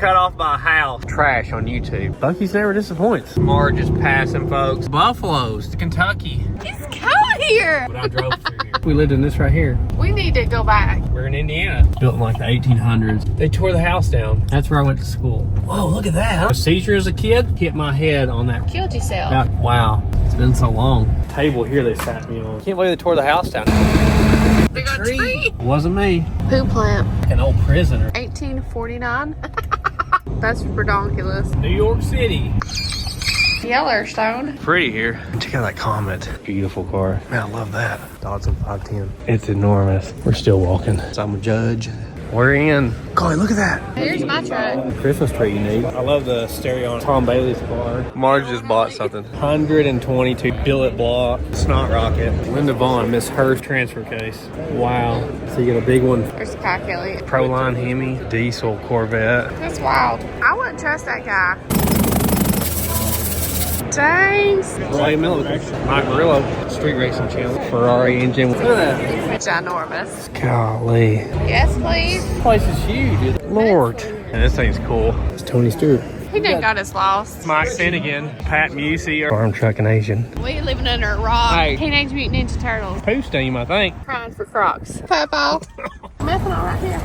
cut off my house. Trash on YouTube. Bucky's never disappoints. Marge is passing, folks. Buffaloes to Kentucky. He's coming here. But I drove through here. We lived in this right here. We need to go back. We're in Indiana. Built in like the 1800s. They tore the house down. That's where I went to school. Whoa, look at that. A seizure as a kid. Hit my head on that. Killed yourself. Wow. It's been so long. Table here they sat me on. Can't believe they tore the house down. They got a tree. It wasn't me. Poo plant. An old prisoner. 1849. That's redonkulous. New York City. Yellowstone. Pretty here. Check out that Comet. Beautiful car. Man, I love that. Dodson 510. It's enormous. We're still walking. So I'm a judge. We're in. Golly, look at that. Here's my truck. Christmas tree you need. I love the stereo on Tom Bailey's car. Marge just bought something. 122 billet block. Snot rocket. Linda Vaughn, Miss Hurst transfer case. Wow. So you get a big one. There's Kai Kelly. Proline Hemi. Diesel Corvette. That's wild. I wouldn't trust that guy. Thanks. Ray Miller. Mike Murillo. Street Racing Channel. Ferrari engine. Look at that. Ginormous. Golly. Yes, please. This place is huge. Lord. And this thing's cool. It's Tony Stewart. He done got us lost. Mike Finnegan. Pat Musey. Farm Trucking Asian. We living under a rock. Hey. Teenage Mutant Ninja Turtles. Poo steam, I think. Crying for Crocs. Purple. Methanol right here.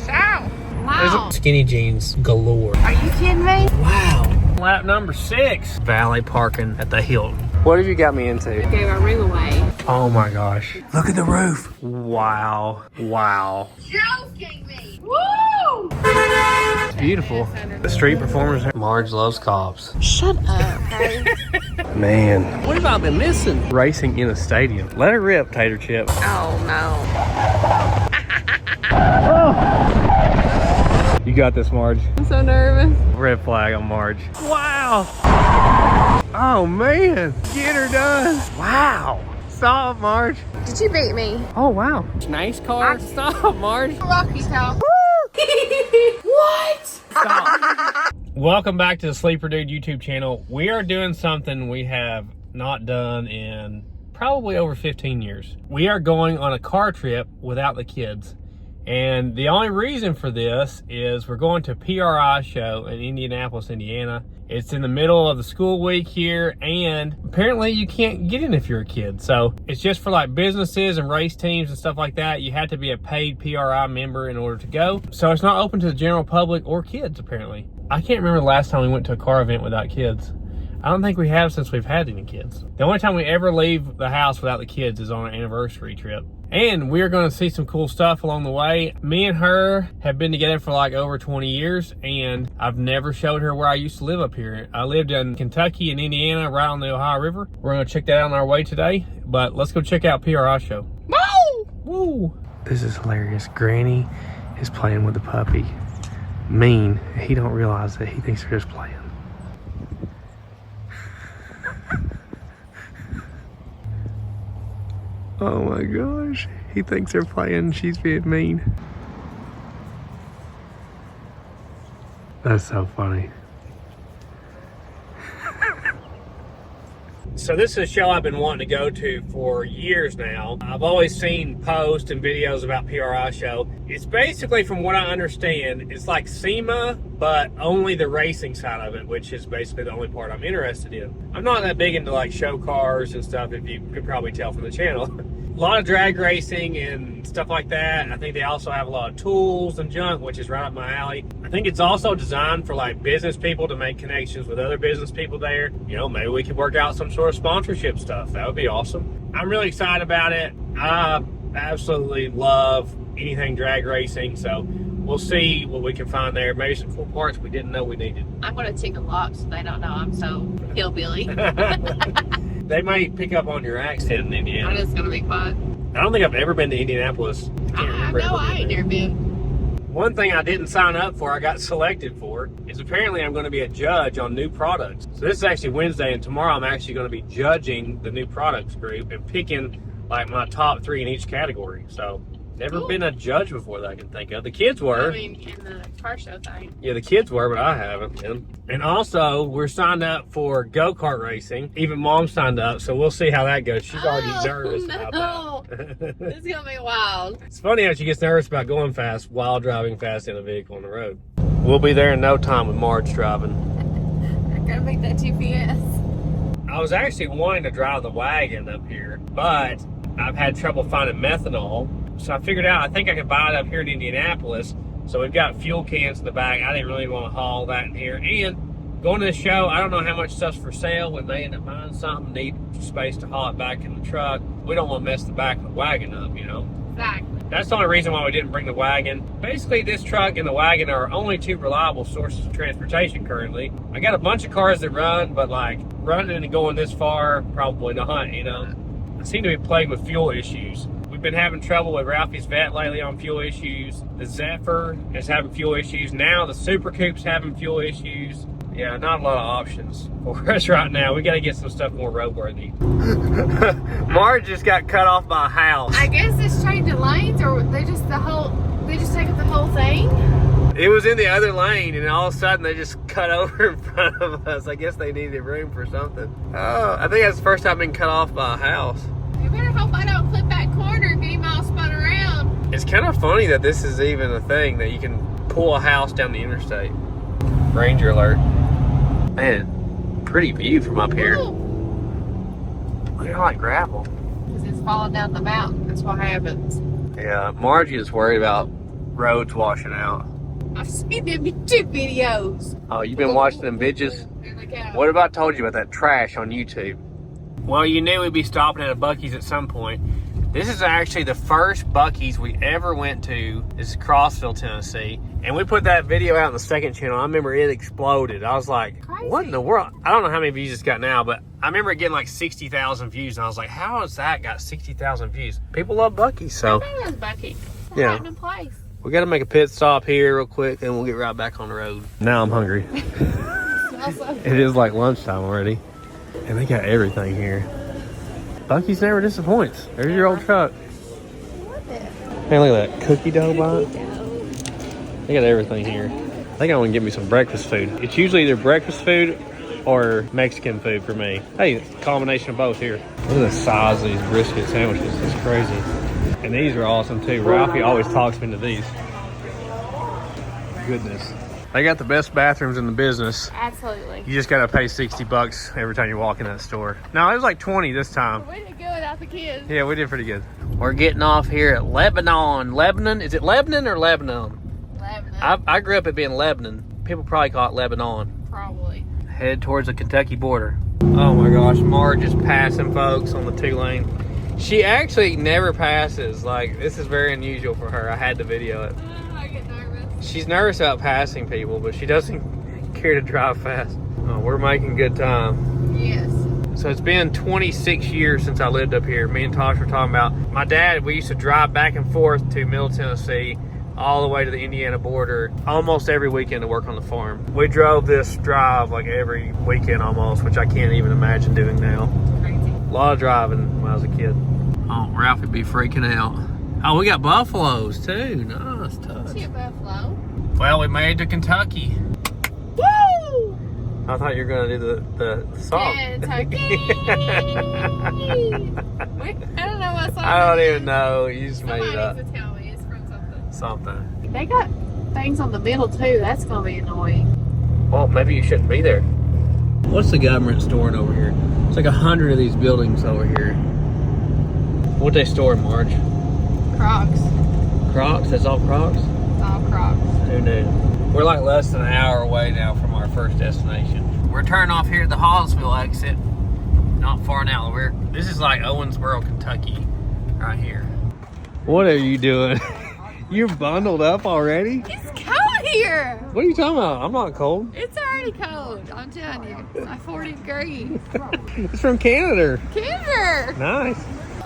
Shout. Wow. Skinny jeans galore. Are you kidding me? Wow. Lap number 6. Valet parking at the Hilton. What have you got me into? Gave our room away. Oh my gosh. Look at the roof. Wow. Wow. Joking me. Woo! It's beautiful. The street performers. Marge loves cops. Shut up, okay? Man. What have I been missing? Racing in a stadium. Let her rip, Tater Chip. Oh, no. You got this, Marge. I'm so nervous. Red flag on Marge. Wow. Oh, man. Get her done. Wow. Stop, Marge. Did you beat me? Oh, wow. Nice car. Stop, Marge. Rocky's house. What? Stop. Welcome back to the Sleeper Dude YouTube channel. We are doing something we have not done in probably over 15 years. We are going on a car trip without the kids. And the only reason for this is we're going to PRI show in Indianapolis, Indiana. It's in the middle of the school week here, and apparently you can't get in if you're a kid. So it's just for like businesses and race teams and stuff like that. You have to be a paid PRI member in order to go. So it's not open to the general public or kids, apparently. I can't remember the last time we went to a car event without kids. I don't think we have since we've had any kids. The only time we ever leave the house without the kids is on an anniversary trip. And we're going to see some cool stuff along the way. Me and her have been together for like over 20 years, and I've never showed her where I used to live up here. I lived in Kentucky and Indiana, right on the Ohio River. We're going to check that out on our way today, but let's go check out PRI show. Woo! Woo! This is hilarious. Granny is playing with the puppy. Mean. He don't realize that. He thinks they're just playing. Oh my gosh, he thinks they're playing, she's being mean. That's so funny. So this is a show I've been wanting to go to for years now. I've always seen posts and videos about PRI show. It's basically, from what I understand, it's like SEMA, but only the racing side of it, which is basically the only part I'm interested in. I'm not that big into like show cars and stuff, if you could probably tell from the channel. A lot of drag racing and stuff like that. I think they also have a lot of tools and junk, which is right up my alley. I think it's also designed for like business people to make connections with other business people there. You know, maybe we could work out some sort of sponsorship stuff. That would be awesome. I'm really excited about it. I absolutely love anything drag racing, so we'll see what we can find there. Maybe some cool parts we didn't know we needed. I'm going to take a lock so they don't know I'm so hillbilly. They might pick up on your accent in Indiana. I'm just going to be fun. I don't think I've ever been to Indianapolis. I ain't never been. One thing I didn't sign up for, I got selected for, is apparently I'm going to be a judge on new products. So this is actually Wednesday, and tomorrow I'm actually going to be judging the new products group and picking like my top 3 in each category. So never been a judge before that I can think of. The kids were. I mean, in the car show thing. Yeah, the kids were, but I haven't been. And also, we're signed up for go-kart racing. Even Mom signed up, so we'll see how that goes. She's already nervous about that. This is going to be wild. It's funny how she gets nervous about going fast while driving fast in a vehicle on the road. We'll be there in no time with Marge driving. I gotta make that GPS. I was actually wanting to drive the wagon up here, but I've had trouble finding methanol. So I figured out, I think I could buy it up here in Indianapolis. So we've got fuel cans in the back. I didn't really want to haul that in here. And going to the show, I don't know how much stuff's for sale. We may end up buying something, need space to haul it back in the truck. We don't want to mess the back of the wagon up, you know? Exactly. That's the only reason why we didn't bring the wagon. Basically, this truck and the wagon are our only two reliable sources of transportation currently. I got a bunch of cars that run, but like running and going this far, probably not, you know? I seem to be plagued with fuel issues. We've been having trouble with Ralphie's vet lately on fuel issues. The Zephyr is having fuel issues. Now the Super Coupe's having fuel issues. Yeah, not a lot of options for us right now. We got to get some stuff more roadworthy. Marge just got cut off by a house. I guess it's changing lanes, or they just take up the whole thing. It was in the other lane, and all of a sudden they just cut over in front of us. I guess they needed room for something. Oh, I think that's the first time being cut off by a house. You better hope I don't clip that corner and get him all spun around. It's kind of funny that this is even a thing, that you can pull a house down the interstate. Ranger alert. Man, pretty view from up here. Ooh. Look at all that gravel. Because it's falling down the mountain. That's what happens. Yeah, Margie is worried about roads washing out. I've seen them YouTube videos. Oh, you've been watching them bitches? There they go. What about told you about that trash on YouTube? Well, you knew we'd be stopping at a Buc-ee's at some point. This is actually the first Buc-ee's we ever went to. This is Crossville, Tennessee. And we put that video out on the second channel. I remember it exploded. I was like, Crazy. What in the world? I don't know how many views it's got now, but I remember it getting like 60,000 views. And I was like, how has that got 60,000 views? People love Buc-ee's, so. I think Buc-ee's. It's Yeah. in place. We got to make a pit stop here real quick, and we'll get right back on the road. Now I'm hungry. It is like lunchtime already. And they got everything here. Buc-ee's never disappoints. There's your old truck. Hey, look at that cookie dough bun. They got everything here. I think I want to get me some breakfast food. It's usually either breakfast food or Mexican food for me. Hey, it's a combination of both here. Look at the size of these brisket sandwiches. It's crazy. And these are awesome too. Ralphie always talks me into these. Goodness. They got the best bathrooms in the business. Absolutely. You just gotta pay $60 every time you walk in that store. No, it was like 20 this time. We did good without the kids. Yeah, we did pretty good. We're getting off here at Lebanon. Lebanon? Is it Lebanon or Lebanon? Lebanon. I grew up at being Lebanon. People probably call it Lebanon. Probably. Head towards the Kentucky border. Oh my gosh, Marge is passing folks on the 2-lane. She actually never passes. Like, this is very unusual for her. I had to video it. I get nervous. She's nervous about passing people, but she doesn't care to drive fast. Oh, we're making good time. Yes. So it's been 26 years since I lived up here. Me and Tosh were talking about my dad. We used to drive back and forth to Middle Tennessee, all the way to the Indiana border, almost every weekend to work on the farm. We drove this drive like every weekend almost, which I can't even imagine doing now. Crazy. A lot of driving when I was a kid. Oh, Ralph would be freaking out. Oh, we got buffaloes too. Nice touch. See a buffalo. Well, we made it to Kentucky. Woo! I thought you were going to do the song. Kentucky. I don't know what song. I don't it even is. know. You just Somebody made it up. needs to tell me. It's from something. Something. They got things on the middle too. That's gonna be annoying. Well, maybe you shouldn't be there. What's the government storing over here? It's like 100 of these buildings over here. What they store, Marge? Crocs. Crocs? That's all Crocs? It's all Crocs. Who knew? We're like less than an hour away now from our first destination. We're turning off here at the Hallsville exit. Not far now. This is like Owensboro, Kentucky, right here. What are you doing? You're bundled up already? It's cold here. What are you talking about? I'm not cold. It's already cold. I'm telling you. It's like 40 degrees. It's from Canada. Kinder. Nice.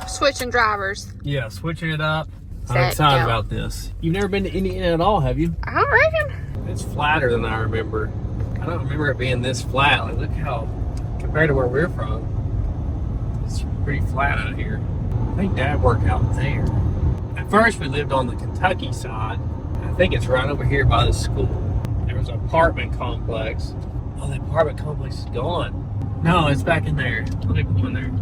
Switching drivers. Yeah, switching it up. I'm Set, excited go. about this. You've never been to Indiana at all, have you? I don't reckon. It's flatter than I remember. I don't remember it being this flat. Like, look how, compared to where we're from, it's pretty flat out here. I think Dad worked out there. At first, we lived on the Kentucky side. I think it's right over here by the school. There was an apartment complex. Oh, the apartment complex is gone. No, it's back in there. Let me pull in there.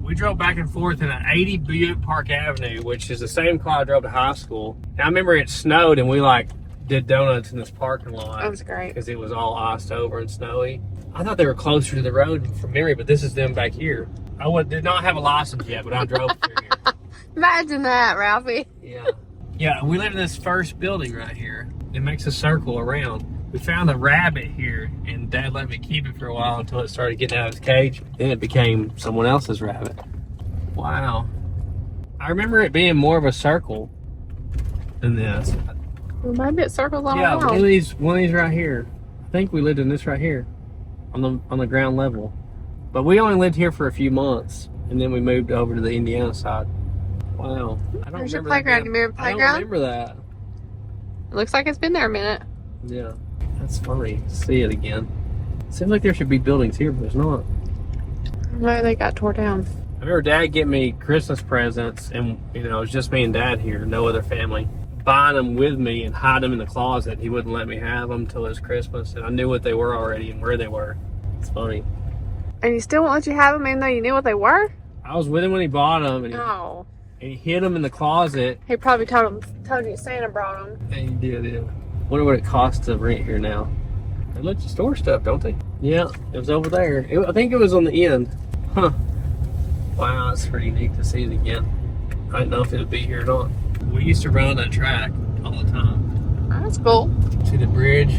We drove back and forth in an 80 Buick Park Avenue, which is the same car I drove to high school. And I remember it snowed and we like did donuts in this parking lot. That was great. Because it was all iced over and snowy. I thought they were closer to the road from memory, but this is them back here. Did not have a license yet, but I drove through here. Imagine that, Ralphie. Yeah. Yeah, we live in this first building right here. It makes a circle around. We found a rabbit here, and Dad let me keep it for a while until it started getting out of its cage. Then it became someone else's rabbit. Wow. I remember it being more of a circle than this. Well, maybe it circles all Yeah, around. one of these right here. I think we lived in this right here, on the ground level. But we only lived here for a few months, and then we moved over to the Indiana side. Wow. I don't There's your remember playground. that. You remember the I don't playground? remember that. It looks like it's been there a minute. Yeah, that's funny to see it again. Seems like there should be buildings here, but there's not. No, they got tore down. I remember Dad getting me Christmas presents, and you know, it was just me and Dad here, no other family. Buying them with me and hide them in the closet. He wouldn't let me have them till it was Christmas, and I knew what they were already and where they were. It's funny. And he still won't let you have them even though you knew what they were? I was with him when he bought them, and Oh. he hid them in the closet. He probably told you Santa brought them. And he did, yeah. Wonder what it costs to rent here now. They let you store stuff, don't they? Yeah, it was over there. I think it was on the end. Huh. Wow, it's pretty neat to see it again. I didn't know if it would be here or not. We used to run that track all the time. That's cool. See the bridge?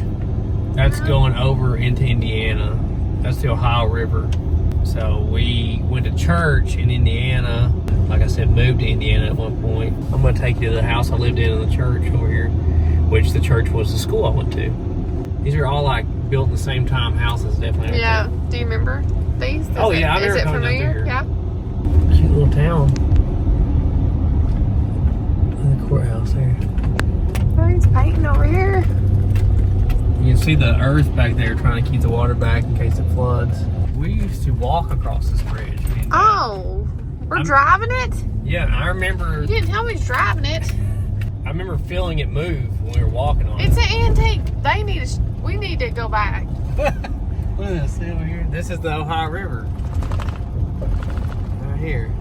That's going over into Indiana. That's the Ohio River. So we went to church in Indiana. Like I said, moved to Indiana at one point. I'm going to take you to the house I lived in the church over here, which the church was the school I went to. These are all like built at the same time houses, definitely. Yeah. Do you remember these? Oh, yeah, I Is remember it coming down familiar? through here. Yeah. Cute little town. And the courthouse there. Oh, he's painting over here. You can see the earth back there trying to keep the water back in case it floods. We used to walk across this bridge. Oh, we're driving it? Yeah, I remember. You didn't tell me he's driving it. I remember feeling it move when we were walking on it. It's an antique. We need to go back. Look at this, see over here? This is the Ohio River. Right here.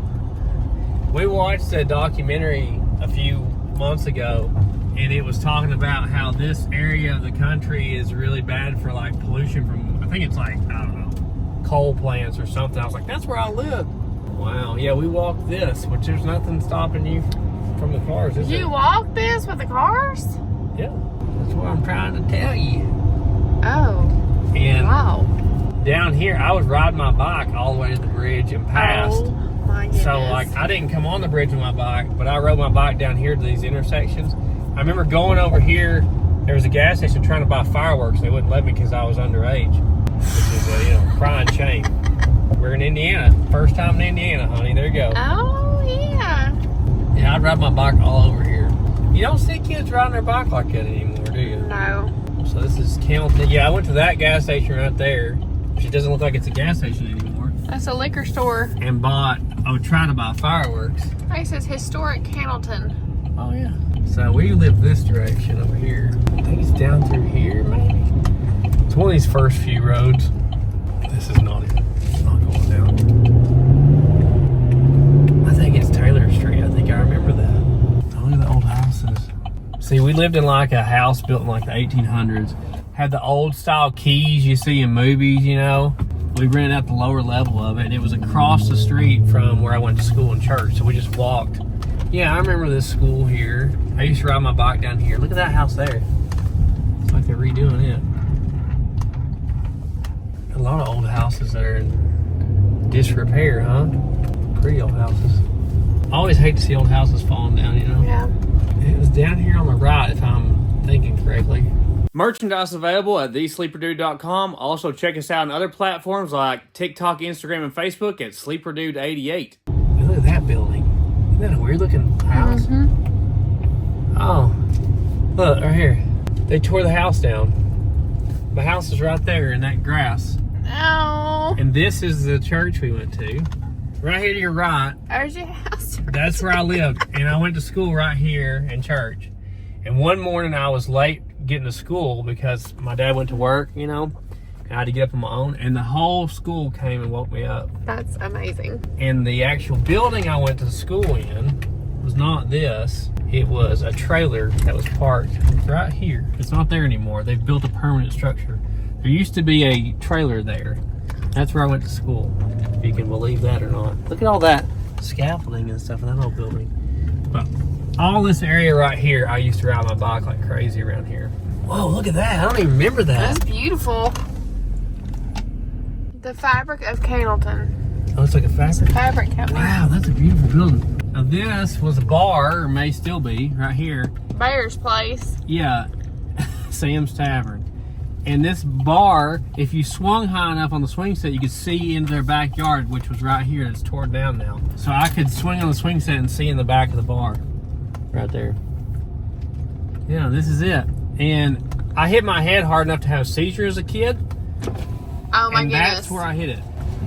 We watched a documentary a few months ago, and it was talking about how this area of the country is really bad for like pollution from, I think it's like, I don't know, coal plants or something. I was like, that's where I live. Wow, yeah, we walked this, which there's nothing stopping you from the cars, is You walk this with the cars? Yeah, that's what I'm trying to tell you. Oh, And wow. down here, I was riding my bike all the way to the bridge and past. Oh, my goodness. So, like, I didn't come on the bridge with my bike, but I rode my bike down here to these intersections. I remember going over here. There was a gas station trying to buy fireworks. They wouldn't let me because I was underage, which is a crying shame. We're in Indiana. First time in Indiana, honey. There you go. Oh, yeah. Yeah, I'd ride my bike all over here. You don't see kids riding their bike like that anymore, do you? No. So this is counting. Yeah, I went to that gas station right there, which it doesn't look like it's a gas station anymore. That's a liquor store. And I was trying to buy fireworks. It says Historic Cannleton. Oh yeah. So we live this direction over here. I think it's down through here, maybe. It's one of these first few roads. This is not it. It's not going down. I think it's Taylor Street. I think I remember that. Oh, look at the old houses. See, we lived in like a house built in like the 1800s. Had the old style keys you see in movies, you know. We rented out the lower level of it, and it was across the street from where I went to school and church. So we just walked. Yeah, I remember this school here. I used to ride my bike down here. Look at that house there. It's like they're redoing it. A lot of old houses that are in disrepair, huh? Pretty old houses. I always hate to see old houses falling down, you know? Yeah. It was down here on the right, if I'm thinking correctly. Merchandise available at thesleeperdude.com. Also, check us out on other platforms like TikTok, Instagram, and Facebook at SleeperDude88. Look at that building. Isn't that a weird looking house? Mm-hmm. Oh, look, right here. They tore the house down. The house is right there in that grass. Oh. And this is the church we went to. Right here to your right. There's your house. That's where I lived. And I went to school right here in church. And one morning I was late getting to school because my dad went to work, you know. And I had to get up on my own. And the whole school came and woke me up. That's amazing. And the actual building I went to school in was not this. it was a trailer that was parked right here. It's not there anymore. They've built a permanent structure. There used to be a trailer there. That's where I went to school, if you can believe that or not. Look at all that scaffolding and stuff in that old building. But all this area right here, I used to ride my bike like crazy around here. Whoa, look at that. I don't even remember that. That's beautiful. The Fabric of Cannleton. Oh, it's like a fabric? It's a fabric company. Wow, that's a beautiful building. Now this was a bar, or may still be, right here. Bear's Place. Yeah, Sam's Tavern. And this bar, if you swung high enough on the swing set, you could see into their backyard, which was right here. It's torn down now. So I could swing on the swing set and see in the back of the bar. Right there. Yeah, this is it. And I hit my head hard enough to have a seizure as a kid. Oh my and goodness. That's where I hit it.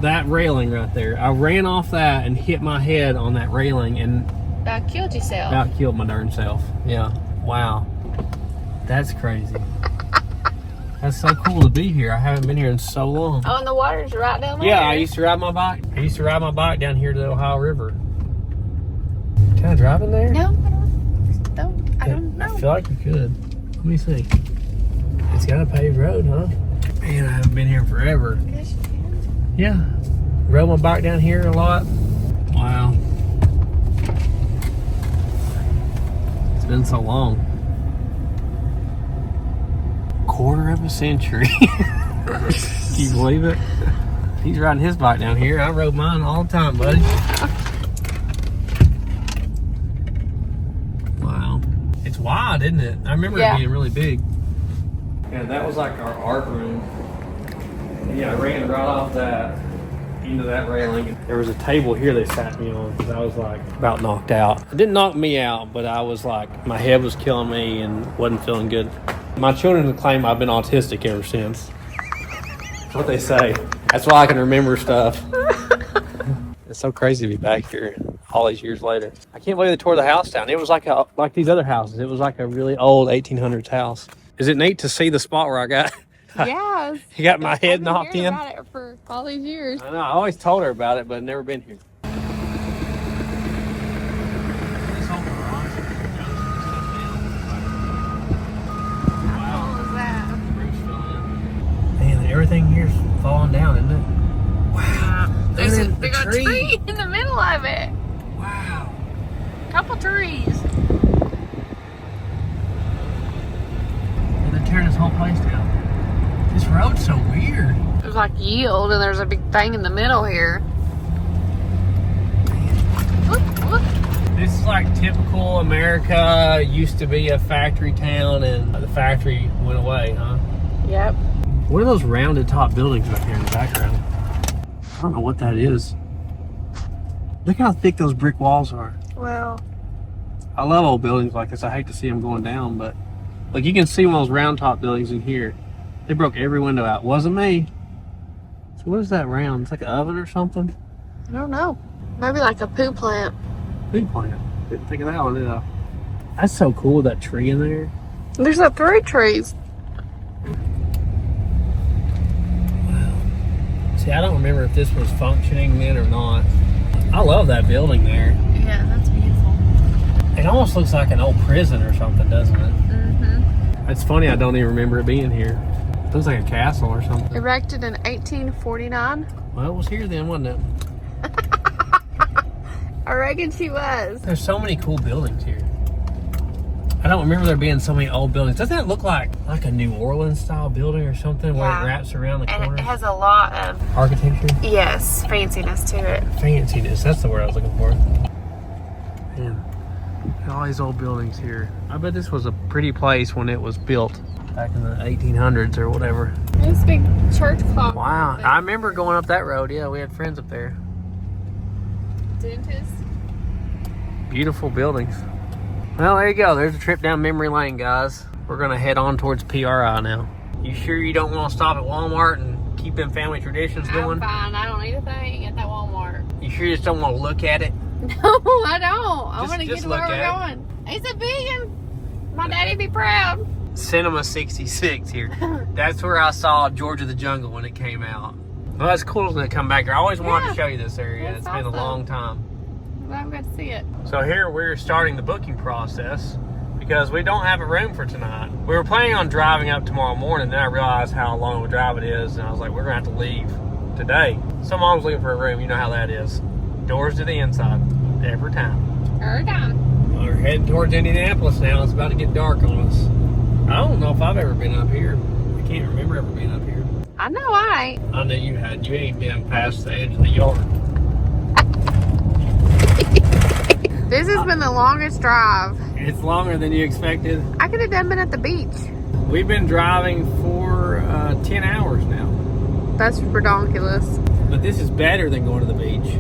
That railing right there. I ran off that and hit my head on that railing and About killed yourself. about killed my darn self. Yeah. Wow. That's crazy. That's so cool to be here. I haven't been here in so long. Oh, and the water's right down there. Yeah, I used to ride my bike. I used to ride my bike down here to the Ohio River. Can I drive in there? No, I don't know. I feel like we could. Let me see. It's got a paved road, huh? Man, I haven't been here forever. Yes, you can. Yeah. Rode my bike down here a lot. Wow. It's been so long. Quarter of a century. Can you believe it? He's riding his bike down here. I rode mine all the time, buddy. Wow. It's wide, isn't it? I remember it being really big. Yeah, that was like our art room. Yeah, I ran right off that into that railing. There was a table here they sat me on because I was like about knocked out. It didn't knock me out, but I was like, my head was killing me and wasn't feeling good. My children claim I've been autistic ever since. That's what they say. That's why I can remember stuff. It's so crazy to be back here all these years later. I can't believe they tore the house down. It was like these other houses. It was like a really old 1800s house. Is it neat to see the spot where I got? Yes. You got my head knocked in. I've been hearing about it for all these years. I know. I always told her about it, but I'd never been here. Everything here's falling down, isn't it? Wow. There's a tree in the middle of it. Wow. Couple trees. And they're tearing this whole place down. This road's so weird. There's like yield, and there's a big thing in the middle here. Look. This is like typical America. Used to be a factory town, and the factory went away, huh? Yep. What are those rounded top buildings back here in the background? I don't know what that is. Look how thick those brick walls are. Well, I love old buildings like this. I hate to see them going down, but like you can see one of those round top buildings in here. They broke every window out. Wasn't me. So what is that round? It's like an oven or something? I don't know. Maybe like a poo plant. Food plant. Didn't think of that one, did I? That's so cool, that tree in there. There's like 3 trees. See, I don't remember if this was functioning then or not. I love that building there. Yeah, that's beautiful. It almost looks like an old prison or something, doesn't it? Mm-hmm. It's funny, I don't even remember it being here. It looks like a castle or something. Erected in 1849. Well, it was here then, wasn't it? I reckon she was. There's so many cool buildings here. I don't remember there being so many old buildings. Doesn't that look like a New Orleans style building or something where it wraps around the corner? And it has a lot of, architecture? yes, fanciness to it. Fanciness, that's the word I was looking for. Man, look at all these old buildings here. I bet this was a pretty place when it was built back in the 1800s or whatever. This big church clock. Wow, I remember going up that road. Yeah, we had friends up there. Dentist. Beautiful buildings. Well, there you go. There's a trip down memory lane, guys. We're going to head on towards PRI now. You sure you don't want to stop at Walmart and keep them family traditions going? I'm fine. I don't need a thing at that Walmart. You sure you just don't want to look at it? No, I don't. I want to get to where look we're at going. It's a big one. My daddy be proud. Cinema 66 here. That's where I saw George of the Jungle when it came out. Well, that's cool to come back here. I always wanted to show you this area. That's It's been a awesome. long time. Well, I'm glad to see it. So here we're starting the booking process because we don't have a room for tonight. We were planning on driving up tomorrow morning, then I realized how long of a drive it is, and I was like, we're gonna have to leave today. So Mom's looking for a room, you know how that is. Doors to the inside, every time. Every time. Well, we're heading towards Indianapolis now. It's about to get dark on us. I don't know if I've ever been up here. I can't remember ever being up here. I know I ain't. I know you had. You ain't been past the edge of the yard. This has been the longest drive. It's longer than you expected. I could have done been at the beach. We've been driving for 10 hours now. That's redonkulous. But this is better than going to the beach.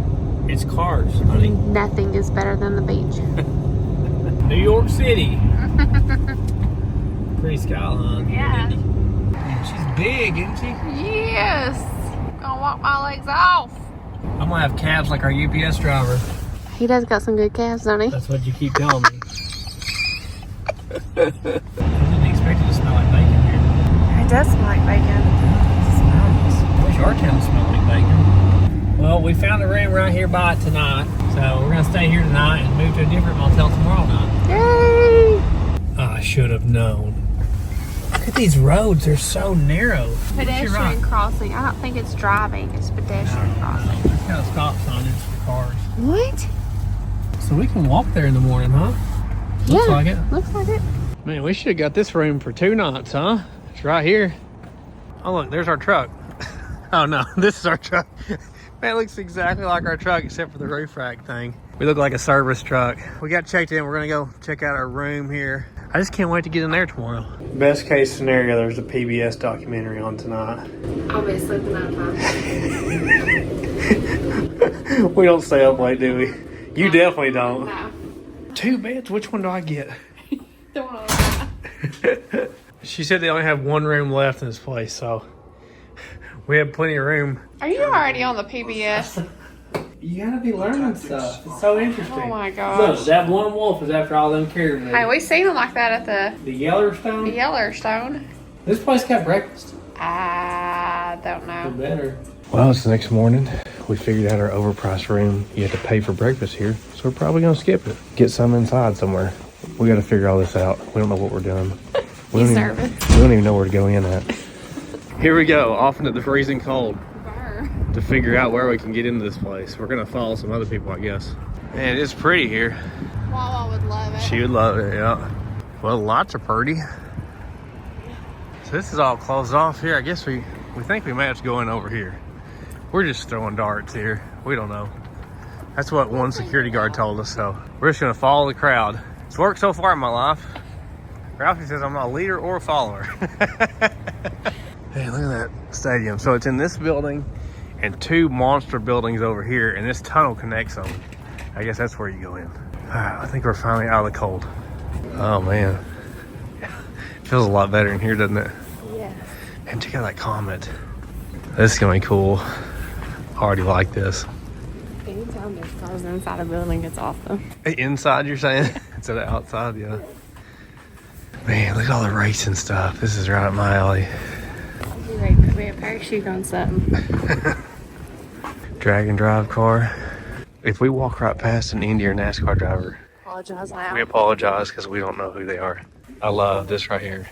It's cars, honey. Nothing is better than the beach. New York City. Pretty skyline. Yeah. She's big, isn't she? Yes. Gonna walk my legs off. I'm gonna have calves like our UPS driver. He does got some good calves, don't he? That's what you keep telling me. I didn't expect it to smell like bacon here. It does smell like bacon. It smells. I wish our town smelled like bacon. Well, we found a room right here by it tonight. So we're gonna stay here tonight and move to a different motel tomorrow night. Yay! I should have known. Look at these roads, they're so narrow. Pedestrian crossing. I don't think it's driving, it's pedestrian crossing. There's got a stop sign in for cars. What? So we can walk there in the morning, huh? Looks like it. Looks like it. Man, we should have got this room for 2 nights, huh? It's right here. Oh, look, there's our truck. Oh, no, this is our truck. Man, it looks exactly like our truck except for the roof rack thing. We look like a service truck. We got checked in. We're going to go check out our room here. I just can't wait to get in there tomorrow. Best case scenario, there's a PBS documentary on tonight. I'll be sleeping that time. We don't stay up late, do we? You definitely don't. No. 2 beds? Which one do I get? The one on the right. She said they only have 1 room left in this place, so we have plenty of room. Are you already on the PBS? You gotta be learning stuff. It's so interesting. Oh my gosh. Look, that one wolf is after all them caribou. Hey, we seen them like that at The Yellowstone? the Yellowstone. This place got breakfast. I don't know. Better. Well, it's the next morning. We figured out our overpriced room. You have to pay for breakfast here, so we're probably gonna skip it. Get some inside somewhere. We gotta figure all this out. We don't know what we're doing. We don't even know where to go in at. Here we go, off into the freezing cold to figure out where we can get into this place. We're gonna follow some other people, I guess. Man, it's pretty here. Wawa would love it. She would love it, yeah. Well, lots are pretty. So this is all closed off here. I guess we think we may have to go in over here. We're just throwing darts here. We don't know. That's what one security guard told us, so we're just gonna follow the crowd. It's worked so far in my life. Ralphie says I'm not a leader or a follower. Hey, look at that stadium. So it's in this building and 2 monster buildings over here, and this tunnel connects them. I guess that's where you go in. All right, I think we're finally out of the cold. Oh man, it feels a lot better in here, doesn't it? Yeah. And check out that comet. This is gonna be cool. I already like this. Anytime there's cars inside a building, it's awesome. Inside, you're saying? Instead of outside, yeah. Man, look at all the racing stuff. This is right up my alley. You ready to put me a parachute on something? Drag and drive car. If we walk right past an Indy or NASCAR driver, Apologize loud. we apologize because we don't know who they are. I love this right here.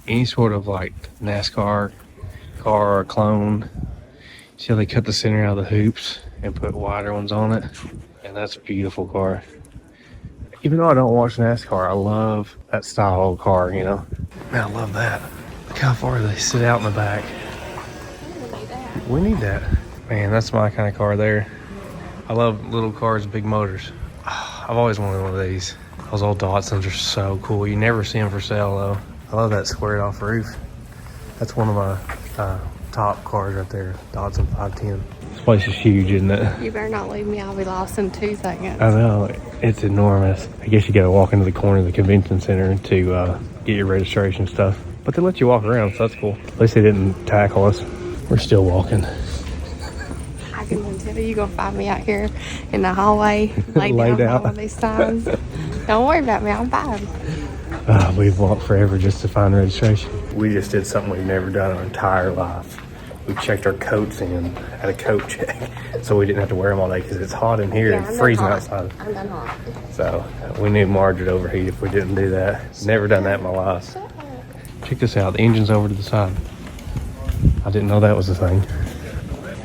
Any sort of like NASCAR car or clone. See how they cut the center out of the hoops and put wider ones on it? And that's a beautiful car. Even though I don't watch NASCAR, I love that style of car, you know? Man, I love that. Look how far they sit out in the back. We need that. Man, that's my kind of car there. I love little cars with big motors. I've always wanted one of these. Those old Datsuns are so cool. You never see them for sale though. I love that squared off roof. That's one of my top cars right there. Datsun 510. This place is huge, isn't it? You better not leave me. I'll be lost in 2 seconds. I know. It's enormous. I guess you got to walk into the corner of the convention center to get your registration stuff. But they let you walk around, so that's cool. At least they didn't tackle us. We're still walking. I can tell you're going to find me out here in the hallway. Laid out all of these times. Don't worry about me. I'm fine. We've walked forever just to find registration. We just did something we've never done our entire life. we checked our coats in at a coat check, so we didn't have to wear them all day because it's hot in here and freezing outside. I'm done hot. So we knew Marge would overheat if we didn't do that. Never done that in my life. Check this out. The engine's over to the side. I didn't know that was a thing.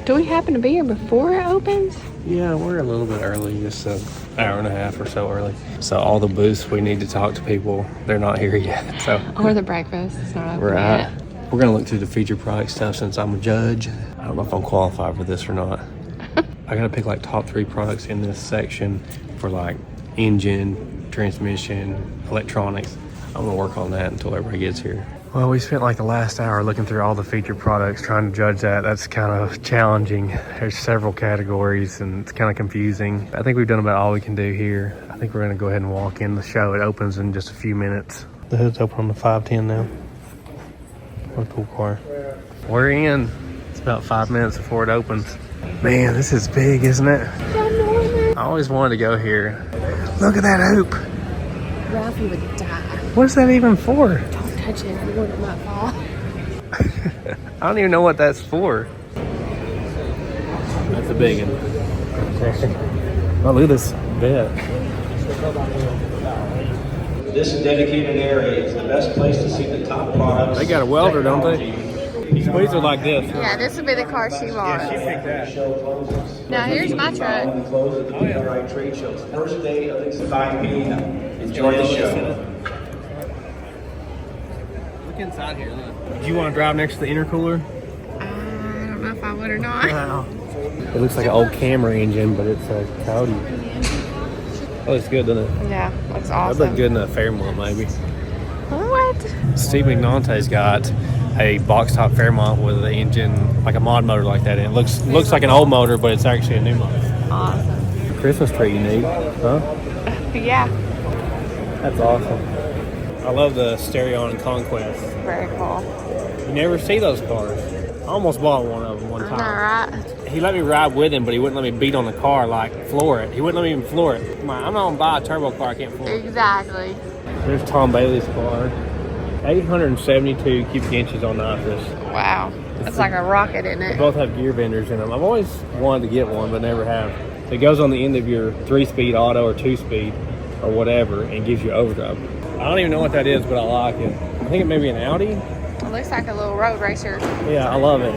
Do we happen to be here before it opens? Yeah, we're a little bit early, just an hour and a half or so early. So all the booths we need to talk to people, they're not here yet. So Or the breakfast. It's not open right. yet. We're gonna look through the featured product stuff since I'm a judge. I don't know if I'm qualified for this or not. I gotta pick like top 3 products in this section for like engine, transmission, electronics. I'm gonna work on that until everybody gets here. Well, we spent like the last hour looking through all the featured products, trying to judge that. That's kind of challenging. There's several categories and it's kind of confusing. I think we've done about all we can do here. I think we're gonna go ahead and walk in the show. It opens in just a few minutes. The hood's open on the 510 now. What a cool car. We're in. It's about 5 minutes before it opens. Man, this is big, isn't it? I always wanted to go here. Look at that hoop. Ralphie would die. What's that even for? Don't touch it. You want it might fall. I don't even know what that's for. That's a big one. Oh, look at this bed. This dedicated area is the best place to see the top products. They got a welder, don't they? These squeeze are like this. Yeah, this would be the car she wants. She picked that. Now here's my truck. Close at the PRI trade shows. First day of the 5 p.m. Enjoy the show. Look inside here. Look. Do you want to drive next to the intercooler? I don't know if I would or not. Wow. It looks like an old Camry engine, but it's a Coyote. Oh, it's good, doesn't it? Yeah, looks That'd awesome. look good in a Fairmont, maybe. What? Steve McNante's got a box top Fairmont with an engine, like a mod motor like that. And it looks like an old motor, but it's actually a new motor. Awesome. Christmas tree you need, huh? Yeah, That's awesome. I love the stereo on Conquest. very cool. You never see those cars. I almost bought one of them one All time. right. He let me ride with him, but he wouldn't let me beat on the car, like floor it. He wouldn't let me even floor it. I'm not gonna buy a turbo car I can't floor it. Exactly. There's Tom Bailey's car. 872 cubic inches on nitrous. Wow. It's like a rocket, isn't They it? both have gear benders in them. I've always wanted to get one, but never have. It goes on the end of your 3-speed auto or 2-speed or whatever and gives you overdrive. I don't even know what that is, but I like it. I think it may be an Audi. It looks like a little road racer. Yeah, I love it.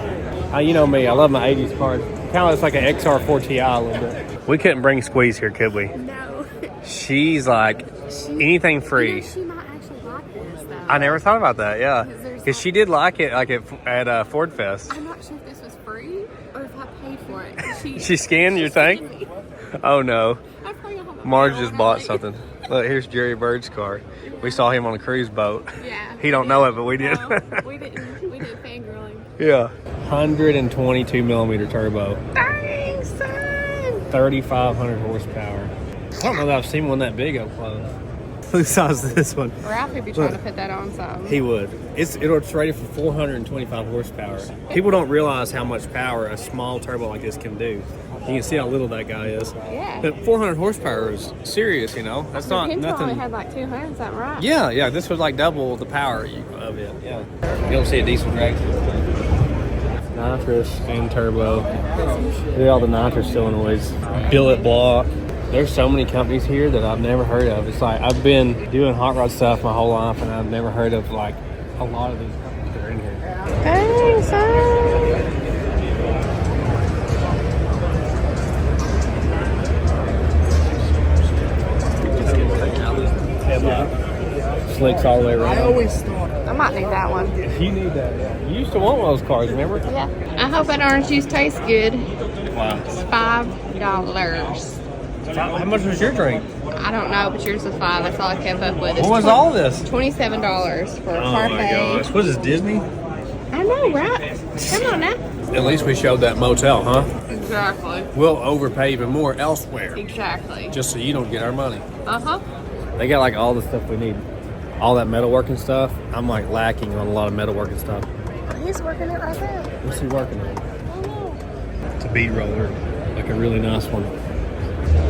You know me, I love my 80s cars. Kind of looks like an XR4 Ti a little bit. We couldn't bring Squeeze here, could we? No. She's like, anything free. She might actually like this, though. I never thought about that, yeah. There's Because she did like it like at Ford Fest. I'm not sure if this was free or if I paid for it. She scanned your thing? Oh no. I probably don't have a Marge bill, just bought right? something. Look, here's Jerry Bird's car. We saw him on a cruise boat. Yeah. He don't know it, but we did. No, we did fangirling. Yeah. 122 millimeter turbo. Dang, son! 3,500 horsepower. I don't know that I've seen one that big up close. Who size this one? Ralphie be trying to put that on something. He would. It's rated for 425 horsepower. People don't realize how much power a small turbo like this can do. You can see how little that guy is. Yeah. But 400 horsepower is serious, you know. That's not Pinto nothing. only had like 200 something, right? Yeah. This was like double the power of it. Yeah. You don't see a diesel drag. Nitrous and turbo. Look at all the nitrous solenoids. Billet block. There's so many companies here that I've never heard of. It's like I've been doing hot rod stuff my whole life, and I've never heard of like a lot of these companies that are in here. Dang, son! Slicks all the way around. I might need that one. You need that. Yeah. You used to want one of those cars, remember? Yeah. I hope that orange juice tastes good. Wow. It's $5. How much was your drink? I don't know, but yours was $5. That's all I kept up with. What was all this? $27 for a Oh my gosh. What is this, Disney? I know, right? Come on now. At least we showed that motel, huh? Exactly. We'll overpay even more elsewhere. Exactly. Just so you don't get our money. Uh-huh. They got like all the stuff we need. All that metalworking stuff. I'm like lacking on a lot of metalworking stuff. He's working it right there. What's he working on? Oh, no. It's a bead roller. Like a really nice one.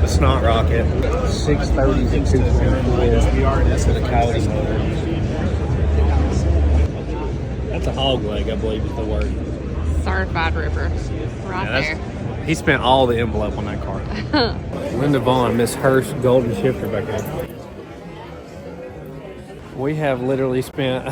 The Snot Rocket. 630 That's the Coyote motor. That's a hog leg, I believe is the word. certified ripper. Right there. He spent all the envelope on that car. Linda Vaughn, Miss Hurst Golden Shifter back there. We have literally spent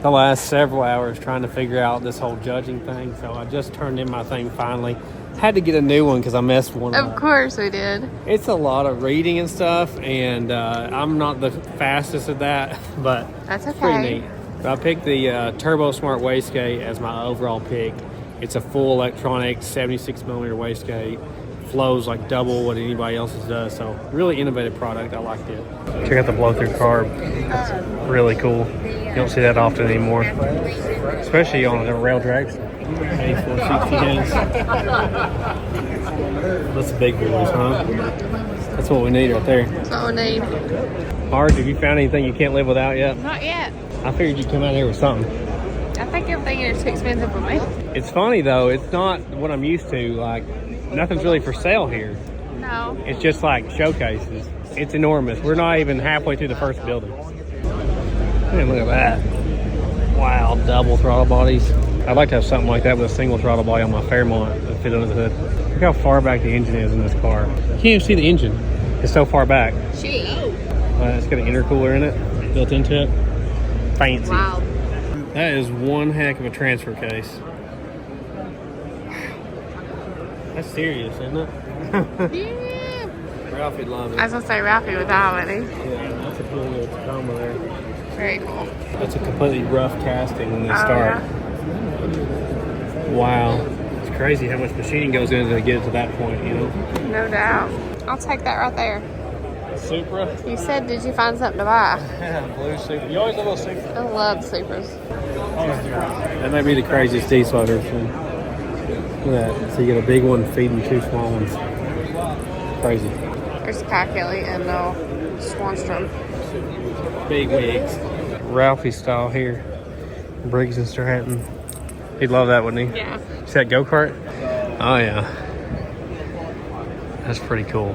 the last several hours trying to figure out this whole judging thing. So I just turned in my thing finally. Had to get a new one because I messed one up. Of course we did. It's a lot of reading and stuff, and I'm not the fastest at that, but That's it's pretty okay. neat. So I picked the Turbo Smart wastegate as my overall pick. It's a full electronic 76 millimeter wastegate. Flows like double what anybody else's does. So really innovative product. I liked it. Check out the blow-through carb. It's really cool. You don't see that often anymore, especially on a rail dragster. 8460 gains. That's a big boys, huh? That's what we need right there. That's all we need. Marge, have you found anything you can't live without yet? Not yet. I figured you'd come out here with something. I think everything here is too expensive for me. It's funny though, it's not what I'm used to. Like, nothing's really for sale here. No. It's just like showcases. It's enormous. We're not even halfway through the first building. Man, look at that. Wow, double throttle bodies. I'd like to have something like that with a single throttle body on my Fairmont that fit under the hood. Look how far back the engine is in this car. You can't even see the engine. It's so far back. Gee. It's got an intercooler in it, built into it. Fancy. Wow. That is one heck of a transfer case. That's serious, isn't it? Yeah. Ralphie loves it. I was going to say Ralphie was out, wasn't he? Yeah, that's a cool little Tacoma there. Very cool. That's a completely rough casting when they Oh, start. yeah. Wow. It's crazy how much machining goes into to get it to that point, you know? No doubt. I'll take that right there. Supra? You said, did you find something to buy? Yeah, blue Supra. You always love those Supra. I love Supras. That may be the craziest diesel I've ever seen. Look at that. So you get a big one feeding two small ones. Crazy. There's Kai Kelly and Swanstrom. Big wigs. Ralphie style here. Briggs and Stratton. He'd love that, wouldn't he? Yeah. See that go-kart? Oh, yeah. That's pretty cool.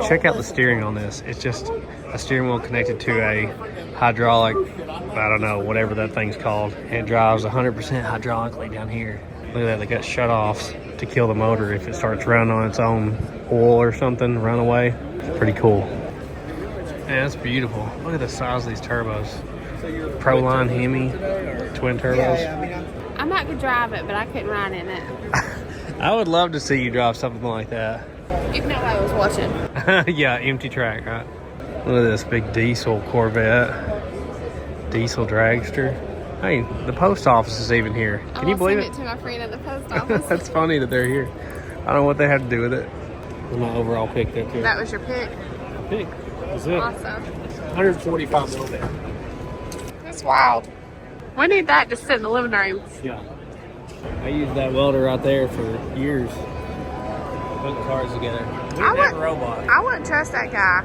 Check out the steering on this. It's just a steering wheel connected to a hydraulic, I don't know, whatever that thing's called. And it drives 100% hydraulically down here. Look at that, they got shut-offs to kill the motor if it starts running on its own oil or something, run away. It's pretty cool. Man, that's beautiful. Look at the size of these turbos. Proline Hemi, twin turbos. I might could drive it, but I couldn't ride in it. I would love to see you drive something like that. If nobody was watching. Yeah, empty track, right? Look at this big diesel Corvette. Diesel dragster. Hey, the post office is even here. Can you believe it? I'll send it to my friend at the post office. That's funny that they're here. I don't know what they had to do with it. That's my overall pick there too. That was your pick? Pick. That's it. Awesome. 145 mil there. That's wild. We need that to sit in the living room. Yeah. I used that welder right there for years. Putting cars together. We didn't have a robot. I wouldn't trust that guy.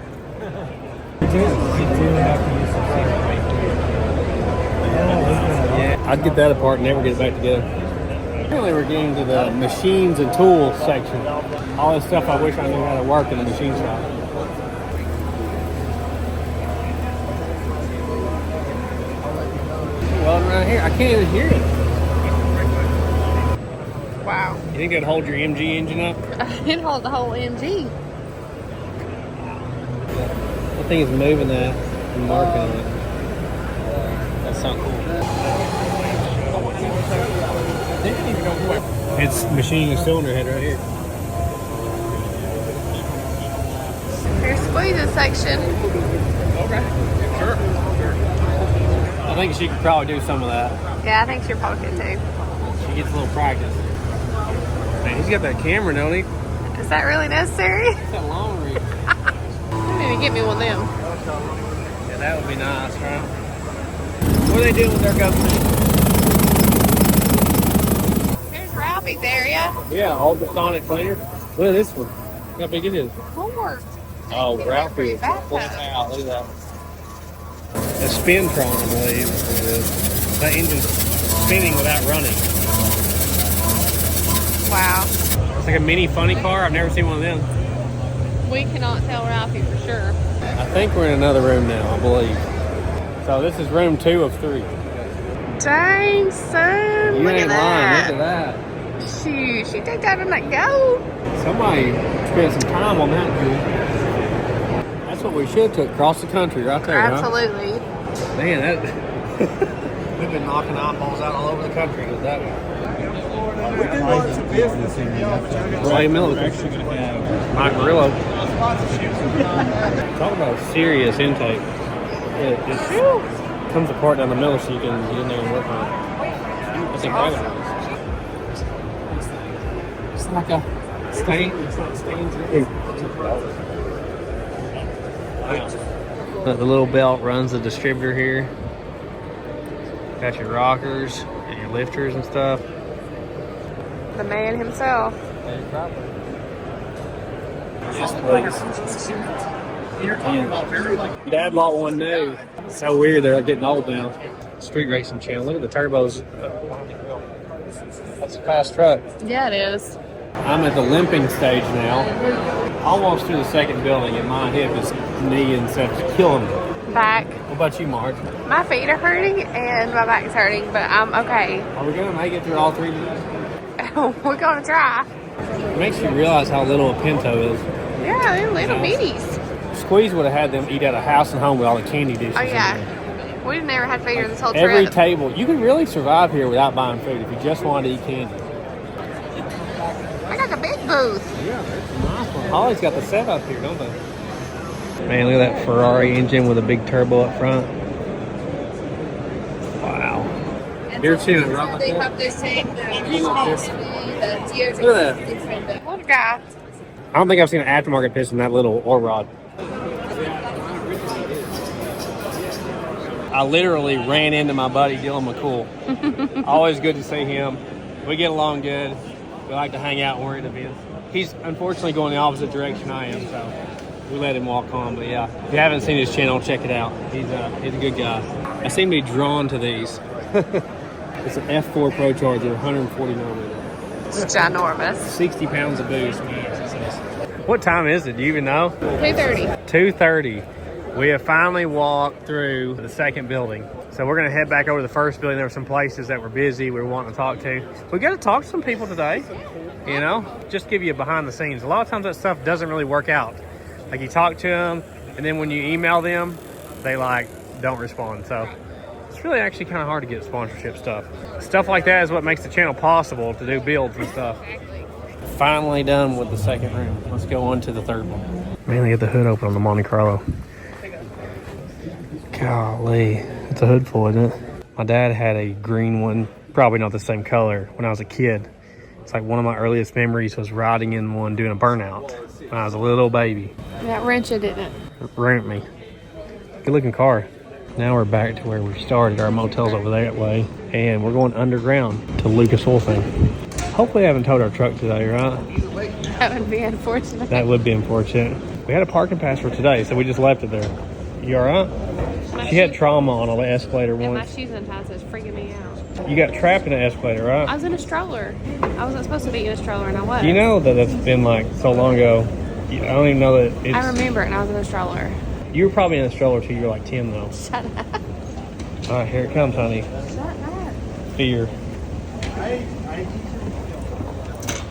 Yeah, I'd get that apart and never get it back together. Apparently we're getting to the machines and tools section. All this stuff I wish I knew how to work in the machine shop. Welding around here, I can't even hear it. Wow. You think that'd hold your MG engine up? It'd hold the whole MG. That thing is moving that and marking on it. That's so cool. It's machining a cylinder head right here. Here's squeezing section. Okay. Sure. I think she could probably do some of that. Yeah, I think she'll probably could too. She gets a little practice. Man, he's got that camera, don't he? Is that really necessary? It's that long reach. You need to get me one of them. Yeah, that would be nice, right? What are they doing with their GoPro? Here's Ralphie's area. Yeah, ultrasonic cleaner. Look at this one. Look how big it is. Homework. Oh, Ralphie is flat out. Look at that. A Spintron, I believe. It is. That engine's spinning without running. Wow. It's like a mini funny car. I've never seen one of them. We cannot tell Ralphie for sure. I think we're in another room now, I believe. So this is room 2 of 3. Dang, son. You Look ain't at lying. that. at that. Shoot, she took that on that goat. Somebody spent some time on that dude. That's what we should have took across the country right there, Absolutely. Huh? Man, that we've been knocking eyeballs out all over the country with that one. We do lots of business in Ray Miller. Mike Murillo. Talk about a serious intake. It just comes apart down the middle so you can get in there and work on it. That's incredible. It's like a stain. It's like stains. Wow. The little belt runs the distributor here. Got your rockers and your lifters and stuff. The man himself. Dad bought one new. It's so weird, they're getting old now. Street racing channel. Look at the turbos. That's a fast truck. Yeah, it is. I'm at the limping stage now. Almost through the second building, and my hip is knee and stuff is killing me. Back. What about you, Marge? My feet are hurting and my back's hurting, but I'm okay. Are we going to make it through all three? We're gonna try. It makes you realize how little a Pinto is. Yeah, they're little bitties. Squeeze would have had them eat at a house and home with all the candy dishes. Oh in yeah. there. We've never had food this whole trip. Every table. You could really survive here without buying food if you just wanted to eat candy. I got a big booth. Yeah, that's a nice one. Holly's got the setup here, don't they? Man, look at that Ferrari engine with a big turbo up front. Wow. You're seeing right They there? have the same Look at that. What a guy. I don't think I've seen an aftermarket piston that little or rod. I literally ran into my buddy Dylan McCool. Always good to see him. We get along good. We like to hang out when we're at events. He's unfortunately going the opposite direction I am, so we let him walk on. But yeah, if you haven't seen his channel, check it out. He's a good guy. I seem to be drawn to these. It's an F4 Pro Charger, 140 millimeter. It's ginormous. 60 pounds of boost. What time is it? Do you even know? 2:30. 2:30. We have finally walked through the second building. So we're going to head back over to the first building. There were some places that were busy we were wanting to talk to. We got to talk to some people today, you know, just give you a behind the scenes. A lot of times that stuff doesn't really work out. Like you talk to them and then when you email them, they like don't respond. So it's really actually kind of hard to get sponsorship stuff. Stuff like that is what makes the channel possible to do builds and stuff. Finally done with the second room. Let's go on to the third one. Man, they get the hood open on the Monte Carlo. Golly, it's a hood full, isn't it? My dad had a green one, probably not the same color, when I was a kid. It's like one of my earliest memories was riding in one doing a burnout when I was a little baby. That wrenched it, didn't it? Ruined me. Good looking car. Now we're back to where we started. Our motel's over that way, and we're going underground to Lucas Oil Thing. Hopefully I haven't towed our truck today, right? That would be unfortunate. That would be unfortunate. We had a parking pass for today, so we just left it there. You all right? She had trauma on the escalator And my once. shoes untied, so it's freaking me out. You got trapped in an escalator, right? I was in a stroller. I wasn't supposed to be in a stroller, and I was. You know that that's been like so long ago. I don't even know that it's... I remember it, and I was in a stroller. You were probably in a stroller till you were like 10, though. Shut up. All right, here it comes, honey. Shut up. Fear.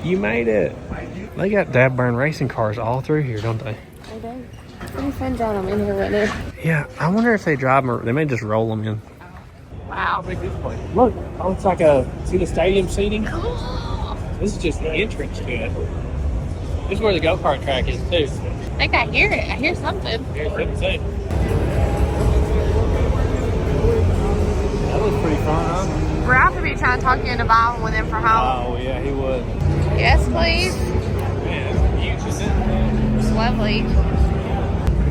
You made it. They got dab burn racing cars all through here, don't they? They do. Pretty fun driving them in here, wasn't it? Yeah, I wonder if they drive them or they may just roll them in. Wow. Look, oh, it's like a, see the stadium seating? This is just the entrance to it. This is where the go-kart track is, too. I think I hear it. I hear something. Here's it, too. That was pretty fun, huh? Ralph would be trying to talk you into buying with him for home. Oh, yeah, he would. Yes, please. Man, it's huge, isn't it? It's lovely.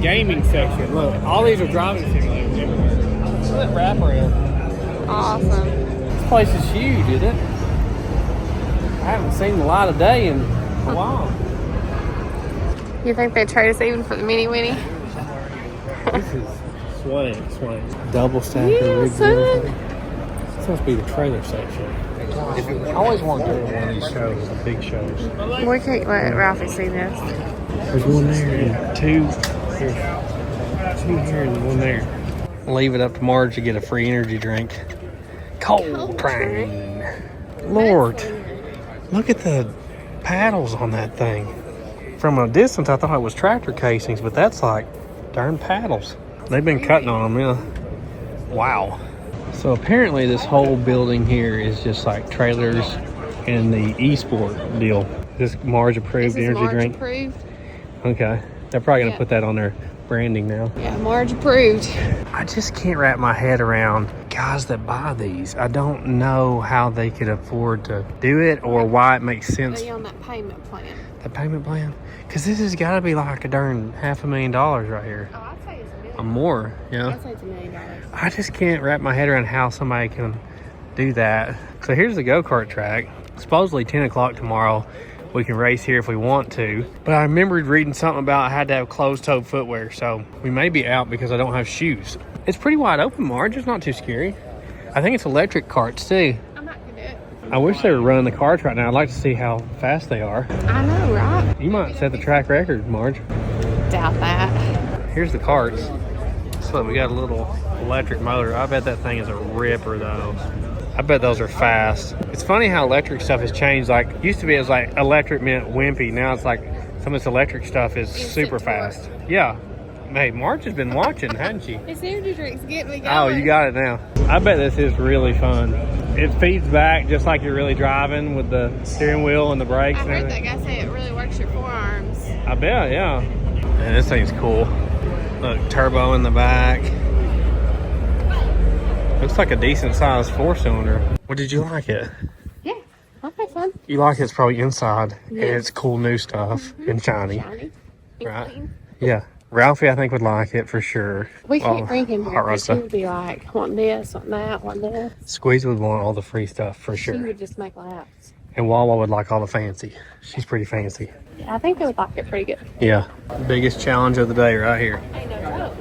Gaming section. Look, all these are driving simulators everywhere. Look at that wraparound. Awesome. This place is huge, isn't it? I haven't seen the light of day in a while. You think they trade us even for the mini winnie? This is swing. Double stacker. Yeah, rig son. wheel. This must be the trailer section. I always want to go to one of these shows, the big shows. We can't let Ralphie see this. There's one there and two here. Two here and one there. Leave it up to Marge to get a free energy drink. Cold train. Lord. Look at the paddles on that thing. From a distance, I thought it was tractor casings, but that's like darn paddles. They've been cutting on them, yeah. Wow. So apparently this whole building here is just like trailers and the e-sport deal. This Marge approved energy Marge drink. approved. Okay. They're probably gonna put that on their branding now. Yeah, Marge approved. I just can't wrap my head around guys that buy these. I don't know how they could afford to do it or why it makes sense. Are you on that payment plan? The payment plan? Because this has got to be like a darn $500,000 right here. Oh, I'd say it's $1 million. Or more, yeah. I'd say it's $1 million. I just can't wrap my head around how somebody can do that. So here's the go-kart track. Supposedly 10 o'clock tomorrow. We can race here if we want to. But I remembered reading something about I had to have closed-toed footwear. So we may be out because I don't have shoes. It's pretty wide open, Marge. It's not too scary. I think it's electric carts too. I'm not going to do it. I wish they were running the carts right now. I'd like to see how fast they are. I know, right? You might set the track record, Marge. Doubt that. Here's the carts. So we got a little electric motor. I bet that thing is a ripper though. I bet those are fast. It's funny how electric stuff has changed. Like, used to be it was like electric meant wimpy. Now it's like some of this electric stuff is super fast. Yeah. Hey, Marge has been watching, hasn't she? This energy drink's getting me going. Oh, you got it now. I bet this is really fun. It feeds back just like you're really driving with the steering wheel and the brakes. I and heard that everything. guy say it really works your forearms. I bet, yeah. Man, this thing's cool. Look, turbo in the back. Looks like a decent sized 4-cylinder. What did you like it? Yeah, okay, fun. You like it's probably inside and Yeah. it's cool new stuff and shiny. Shiny. And Right. clean. Yeah. Ralphie, I think, would like it for sure. We can't Well, bring him hot here. rod But she stuff. would be like, want this, want that, want this. Squeeze would want all the free stuff for She sure. would just make laps. And Wawa would like all the fancy. She's pretty fancy. Yeah, I think they would like it pretty good. Yeah. Biggest challenge of the day right here. Ain't no joke.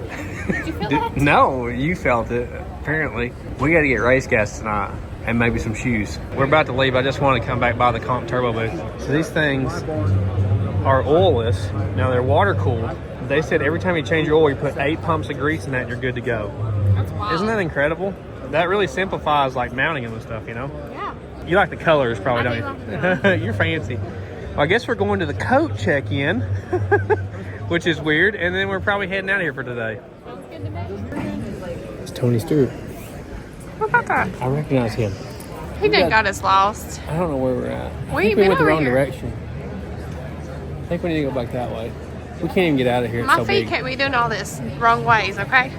Did you feel that? No, you felt it, apparently. We got to get race gas tonight and maybe some shoes. We're about to leave. I just want to come back by the comp turbo booth. So these things are oilless. Now they're water cooled. They said every time you change your oil, you put 8 pumps of grease in that and you're good to go. That's wild. Isn't that incredible? That really simplifies like mounting them and stuff, you know? Yeah. You like the colors probably, I don't do you? like the You're fancy. Well, I guess we're going to the coat check-in, which is weird, and then we're probably heading out of here for today. Sounds good to me. It's Tony Stewart. What about that? I recognize him. He done got us lost. I don't know where we're at. Where I think you we been went the over wrong here? direction. I think we need to go back that way. We can't even get out of here. It's My so feet big. can't be doing all this wrong ways, okay?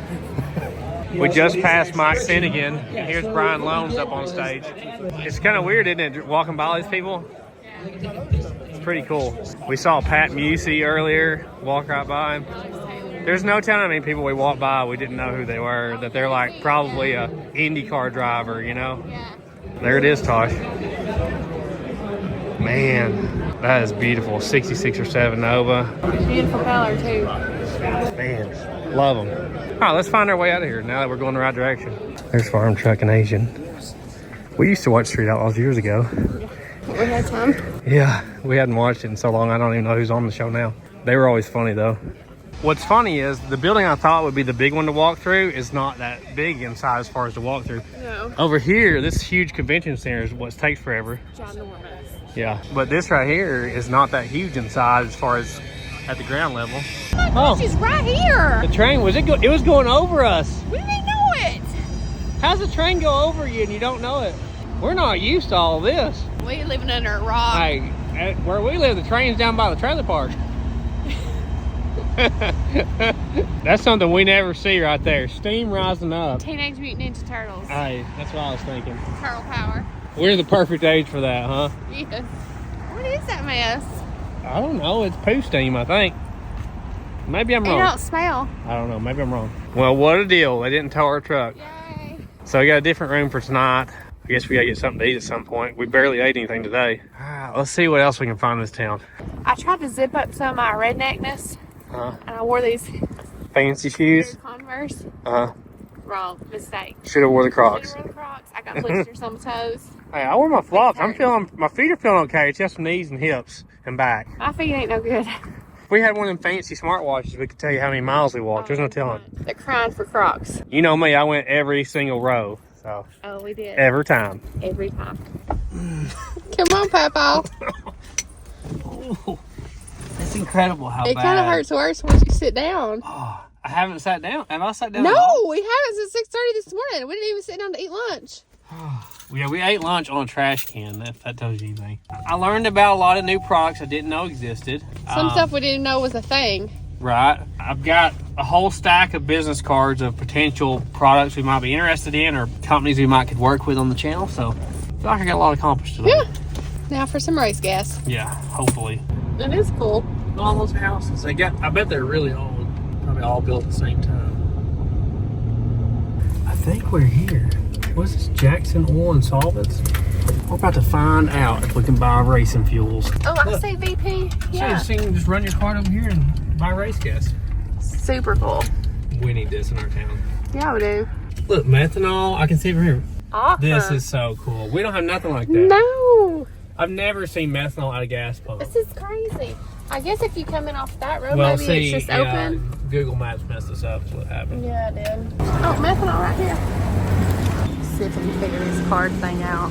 We just passed Mike Finnegan. Here's Brian Loans up on stage. It's kind of weird, isn't it, walking by all these people? It's pretty cool. We saw Pat Musey earlier walk right by him. There's no telling how many people we walked by we didn't know who they were, that they're like probably a IndyCar driver, you know? Yeah. There it is, Tosh. Man, that is beautiful. 66 or 7 Nova. Beautiful color, too. Man, love them. All right, let's find our way out of here now that we're going the right direction. There's Farm Truck and Asian. We used to watch Street Outlaws years ago. We had time. Yeah, we hadn't watched it in so long, I don't even know who's on the show now. They were always funny, though. What's funny is the building I thought would be the big one to walk through is not that big inside as far as to walk through. No. Over here, this huge convention center is what takes forever. Ginormous. Yeah, but this right here is not that huge inside as far as at the ground level. Oh, she's right here. The train, it was going over us. We didn't know it. How's the train go over you and you don't know it? We're not used to all of this. We living under a rock. Hey, where we live, the train's down by the trailer park. That's something we never see right there. Steam rising up. Teenage Mutant Ninja Turtles. Hey, that's what I was thinking. Turtle power. We're the perfect age for that, huh? Yeah. What is that mess? I don't know. It's poo steam, I think. Maybe I'm It wrong. don't smell. I don't know. Maybe I'm wrong. Well, what a deal. They didn't tow our truck. Yay. So we got a different room for tonight. I guess we gotta get something to eat at some point. We barely ate anything today. Let's see what else we can find in this town. I tried to zip up some of my redneckness, Uh-huh. and I wore these Fancy shoes. Converse. Uh-huh. Wrong. Mistake. Should have wore the Crocs. Should've worn the Crocs. I got blisters on my toes. Hey, I wore my flops. My feet are feeling okay. It's just knees and hips and back. My feet ain't no good. If we had one of them fancy smartwatches, we could tell you how many miles we walked. There's no telling. They're crying for Crocs. You know me, I went every single row. So, Oh, we did. every time. Every time. Come on, Papa. Oh, it's incredible how It bad. kind of hurts worse once you sit down. Oh, I haven't sat down. Have I sat down? No, we haven't since 6:30 this morning. We didn't even sit down to eat lunch. Yeah, we ate lunch on a trash can, if that tells you anything. I learned about a lot of new products I didn't know existed. Some stuff we didn't know was a thing. Right. I've got a whole stack of business cards of potential products we might be interested in or companies we might could work with on the channel. So I feel like I got a lot accomplished today. Yeah. Now for some race gas. Yeah, hopefully. It is cool. All those houses, I bet they're really old. Probably all built at the same time. I think we're here. What's this? Jackson Oil and Solvents? We're about to find out if we can buy racing fuels. Oh, I say VP. Yeah. So you can just run your card over here and buy race gas. Super cool. We need this in our town. Yeah, we do. Look, methanol. I can see it from here. Awesome. This is so cool. We don't have nothing like that. No. I've never seen methanol at a gas pump. This is crazy. I guess if you come in off that road, Well, maybe see, it's just open. Google Maps messed us up. That's what happened. Yeah, it did. Oh, methanol right here. Let's see if we can figure this card thing out.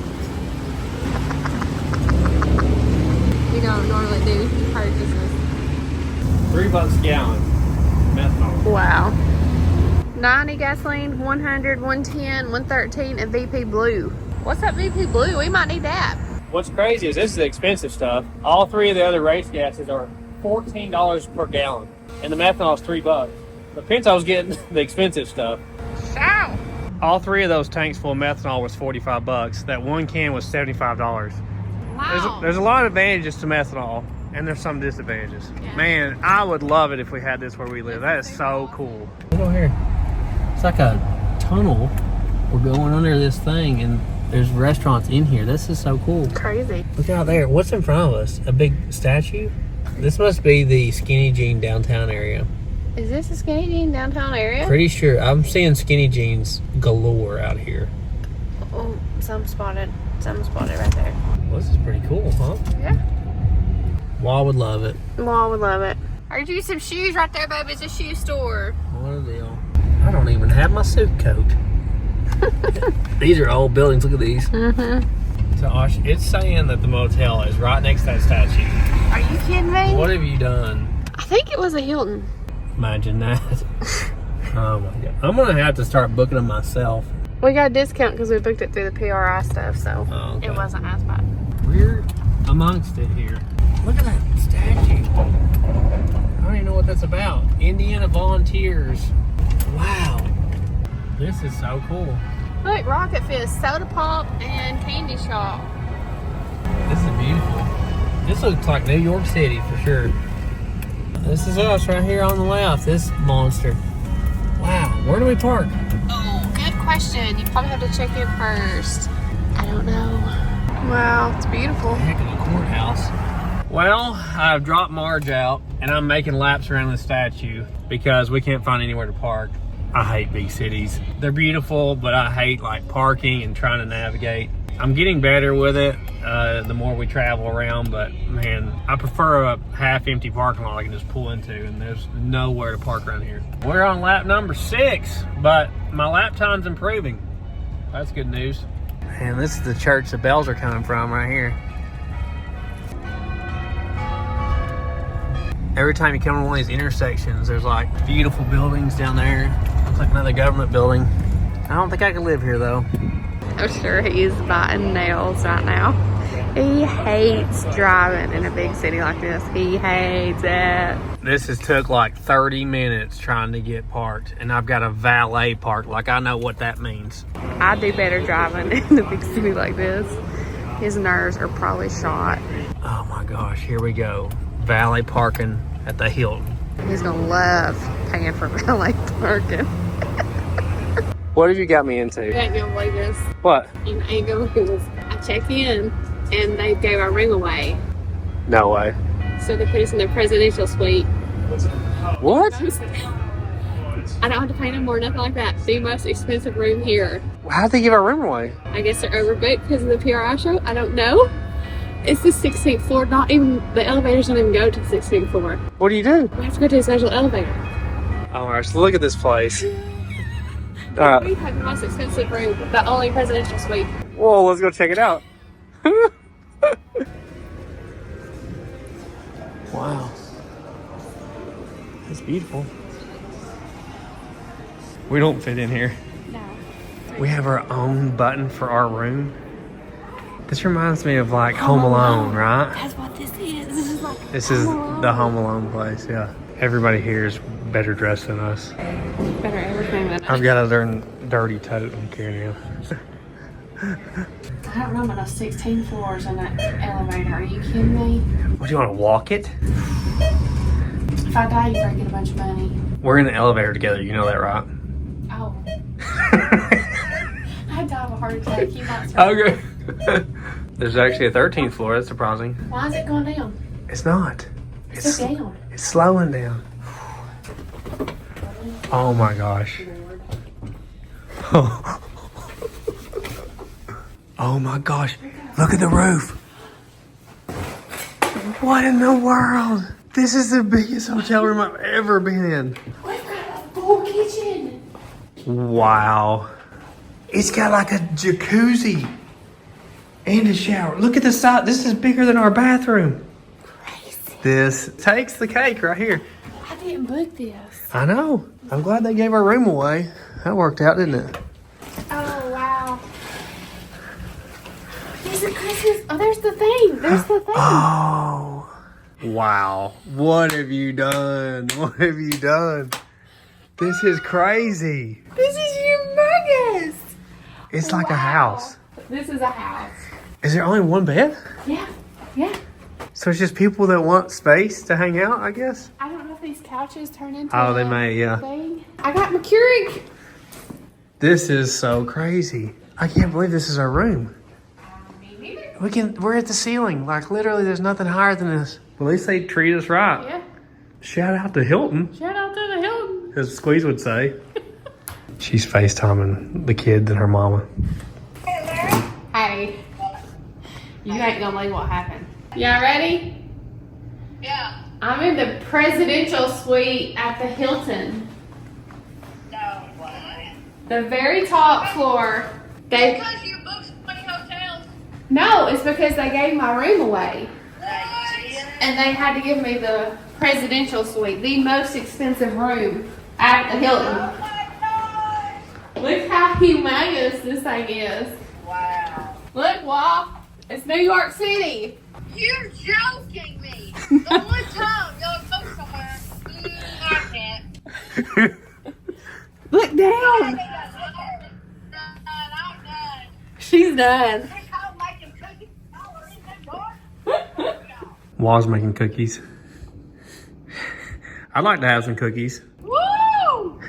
You don't normally do purchases. $3 a gallon. Methanol. Wow. 90 gasoline, 100, 110, 113, and VP Blue. What's that VP Blue? We might need that. What's crazy is this is the expensive stuff. All three of the other race gases are $14 per gallon, and the methanol is $3. But Pinto's getting the expensive stuff. Wow. All three of those tanks full of methanol was $45. That one can was $75. Wow. There's a lot of advantages to methanol, and there's some disadvantages. Yeah. Man, I would love it if we had this where we live. That is so cool. Look over here. It's like a tunnel. We're going under this thing, and there's restaurants in here. This is so cool. Crazy. Look out there. What's in front of us? A big statue? This must be the Skinny Jean downtown area. Is this a Skinny Jean downtown area? Pretty sure. I'm seeing Skinny Jeans galore out here. Oh, some spotted right there. Well, this is pretty cool, huh? Yeah. Wall would love it. Mom would love it. Are you some shoes right there, baby? It's a shoe store. What a deal. I don't even have my suit coat. These are old buildings. Look at these. Mm-hmm. So, Ash, it's saying that the motel is right next to that statue. Are you kidding me? What have you done? I think it was a Hilton. Imagine that. Oh my God. I'm going to have to start booking them myself. We got a discount because we booked it through the PRI stuff, so Okay. it wasn't as bad. We're amongst it here. Look at that statue. I don't even know what that's about. Indiana Volunteers. Wow. This is so cool. Look, Rocket Fist, soda pop, and candy shop. This is beautiful. This looks like New York City for sure. This is us right here on the left, this monster. Wow, where do we park? Oh, good question. You probably have to check in first. I don't know. Wow, it's beautiful. Heck of a courthouse. Well, I've dropped Marge out and I'm making laps around the statue because we can't find anywhere to park. I hate big cities. They're beautiful, but I hate like parking and trying to navigate. I'm getting better with it the more we travel around, but man, I prefer a half-empty parking lot I can just pull into, and there's nowhere to park around here. We're on lap number 6, but my lap time's improving. That's good news. Man, this is the church the bells are coming from right here. Every time you come to one of these intersections, there's like beautiful buildings down there. Looks like another government building. I don't think I can live here though. I'm sure he's biting nails right now. He hates driving in a big city like this. He hates it. This has took like 30 minutes trying to get parked, and I've got a valet park. Like, I know what that means. I do better driving in a big city like this. His nerves are probably shot. Oh my gosh, here we go. Valet parking at the Hilton. He's gonna love paying for valet parking. What have you got me into? You ain't gonna believe this. What? You ain't gonna believe this. I checked in and they gave our room away. No way. So they put us in their presidential suite. What? I don't have to pay no more, nothing like that. The most expensive room here. How'd they give our room away? I guess they're overbooked because of the PRI show. I don't know. It's the 16th floor. Not even, the elevators don't even go to the 16th floor. What do you do? We have to go to a special elevator. All right, so look at this place. We have the most expensive room, the only presidential suite. Whoa, let's go check it out. Wow. It's beautiful. We don't fit in here. No. We have our own button for our room. This reminds me of like Home Alone, right? That's what this is. This is like This is the Home Alone place, yeah. Everybody here is better dressed than us. better everything than I've got a dirty tote I'm carrying. I don't remember those 16 floors in that elevator. Are you kidding me? What, do you want to walk it? If I die, you better get a bunch of money. We're in the elevator together, you know that, right? Oh. I died of a heart attack. You not surprised. Okay. There's actually a 13th floor, that's surprising. Why is it going down? It's not. It's down. It's slowing down. Oh my gosh. Oh my gosh. Look at the roof. What in the world? This is the biggest hotel room I've ever been in. We've got a full kitchen. Wow. It's got like a jacuzzi and a shower. Look at the size. This is bigger than our bathroom. Crazy. This takes the cake right here. I didn't book this. I know. I'm glad they gave our room away. That worked out, didn't it? Oh, wow. These are Christmas. Oh, there's the thing. There's the thing. Oh. Wow. What have you done? What have you done? This is crazy. This is humongous. It's like a house. This is a house. Is there only one bed? Yeah. Yeah. So it's just people that want space to hang out, I guess? I don't know if these couches turn into Oh, they a may, yeah. thing. I got my Keurig. This is so crazy. I can't believe this is our room. Me neither. We're at the ceiling. Like literally there's nothing higher than this. At least they treat us right. Yeah. Shout out to Hilton, Shout out to the Hilton. as Squeeze would say. She's FaceTiming the kids and her mama. Hey. You ain't gonna believe what happened. Y'all ready? Yeah. I'm in the presidential suite at the Hilton. No way. The very top floor. They Because you booked so many hotels. No, it's because they gave my room away. They did. And they had to give me the presidential suite, the most expensive room at the Hilton. Oh my God. Look how humongous this thing is. Wow. Look, Wah. It's New York City. You're joking me. The one time y'all go somewhere, I can't. Look down. I'm done. She's done. They call making cookies. Wa's making cookies. I'd like to have some cookies. Woo!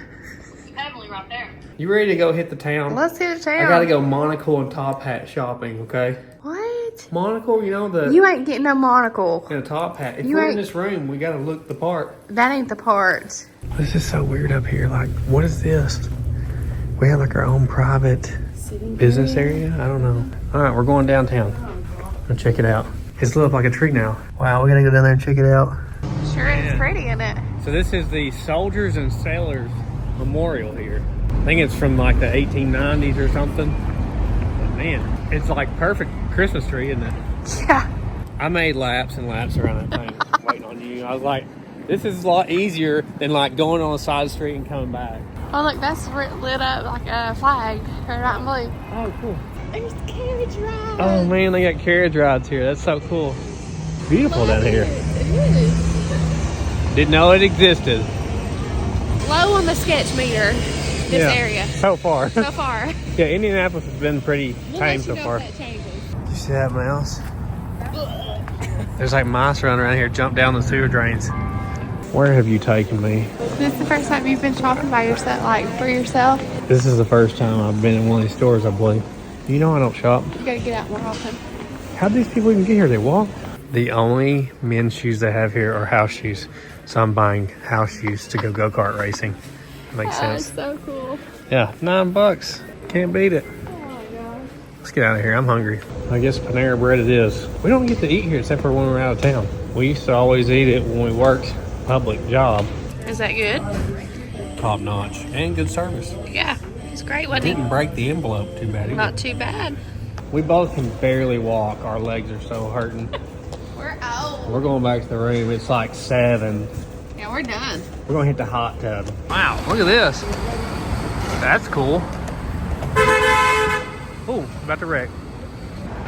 Totally right there. You ready to go hit the town? Let's hit a town. I gotta go monocle and top hat shopping, okay? What? Monocle, you know the You ain't getting no monocle. and a top hat. If You we're in ain't- this room, we gotta look the part. That ain't the part. This is so weird up here. Like, what is this? We have like our own private business area? I don't know. All right, we're going downtown. Let's check it out. It's lit up like a tree now. Wow, we gotta go down there and check it out. Sure is pretty, isn't it? So this is the Soldiers and Sailors Memorial here. I think it's from like the 1890s or something. But man, it's like perfect Christmas tree, isn't it? Yeah. I made laps and laps around that thing waiting on you. I was like, this is a lot easier than like going on the side of the street and coming back. Oh, look, that's lit up like a flag. Red, white, and blue. Oh, cool. There's carriage rides. Oh man, they got carriage rides here. That's so cool. Beautiful down here. It is. Didn't know it existed. Low on the sketch meter, this area. So far. So far. Yeah, Indianapolis has been pretty We'll tame let you so know far. if that changes. You see that mouse? There's like mice running around here, jump down the sewer drains. Where have you taken me? This is the first time you've been shopping by yourself, like for yourself. This is the first time I've been in one of these stores, I believe. You know I don't shop. You gotta get out more often. How do these people even get here? They walk? The only men's shoes they have here are house shoes. So I'm buying house shoes to go go-kart racing. Makes sense. That's so cool. Yeah, $9. Can't beat it. Oh my gosh. Let's get out of here. I'm hungry. I guess Panera Bread it is. We don't get to eat here except for when we're out of town. We used to always eat it when we worked public job. Is that good? Top notch and good service. Yeah. It's great, wasn't it? Didn't break the envelope too bad either. Not too bad. We both can barely walk. Our legs are so hurting. We're out. We're going back to the room. It's like 7. Yeah, we're done. We're gonna hit the hot tub. Wow, look at this. That's cool. Oh, about to wreck.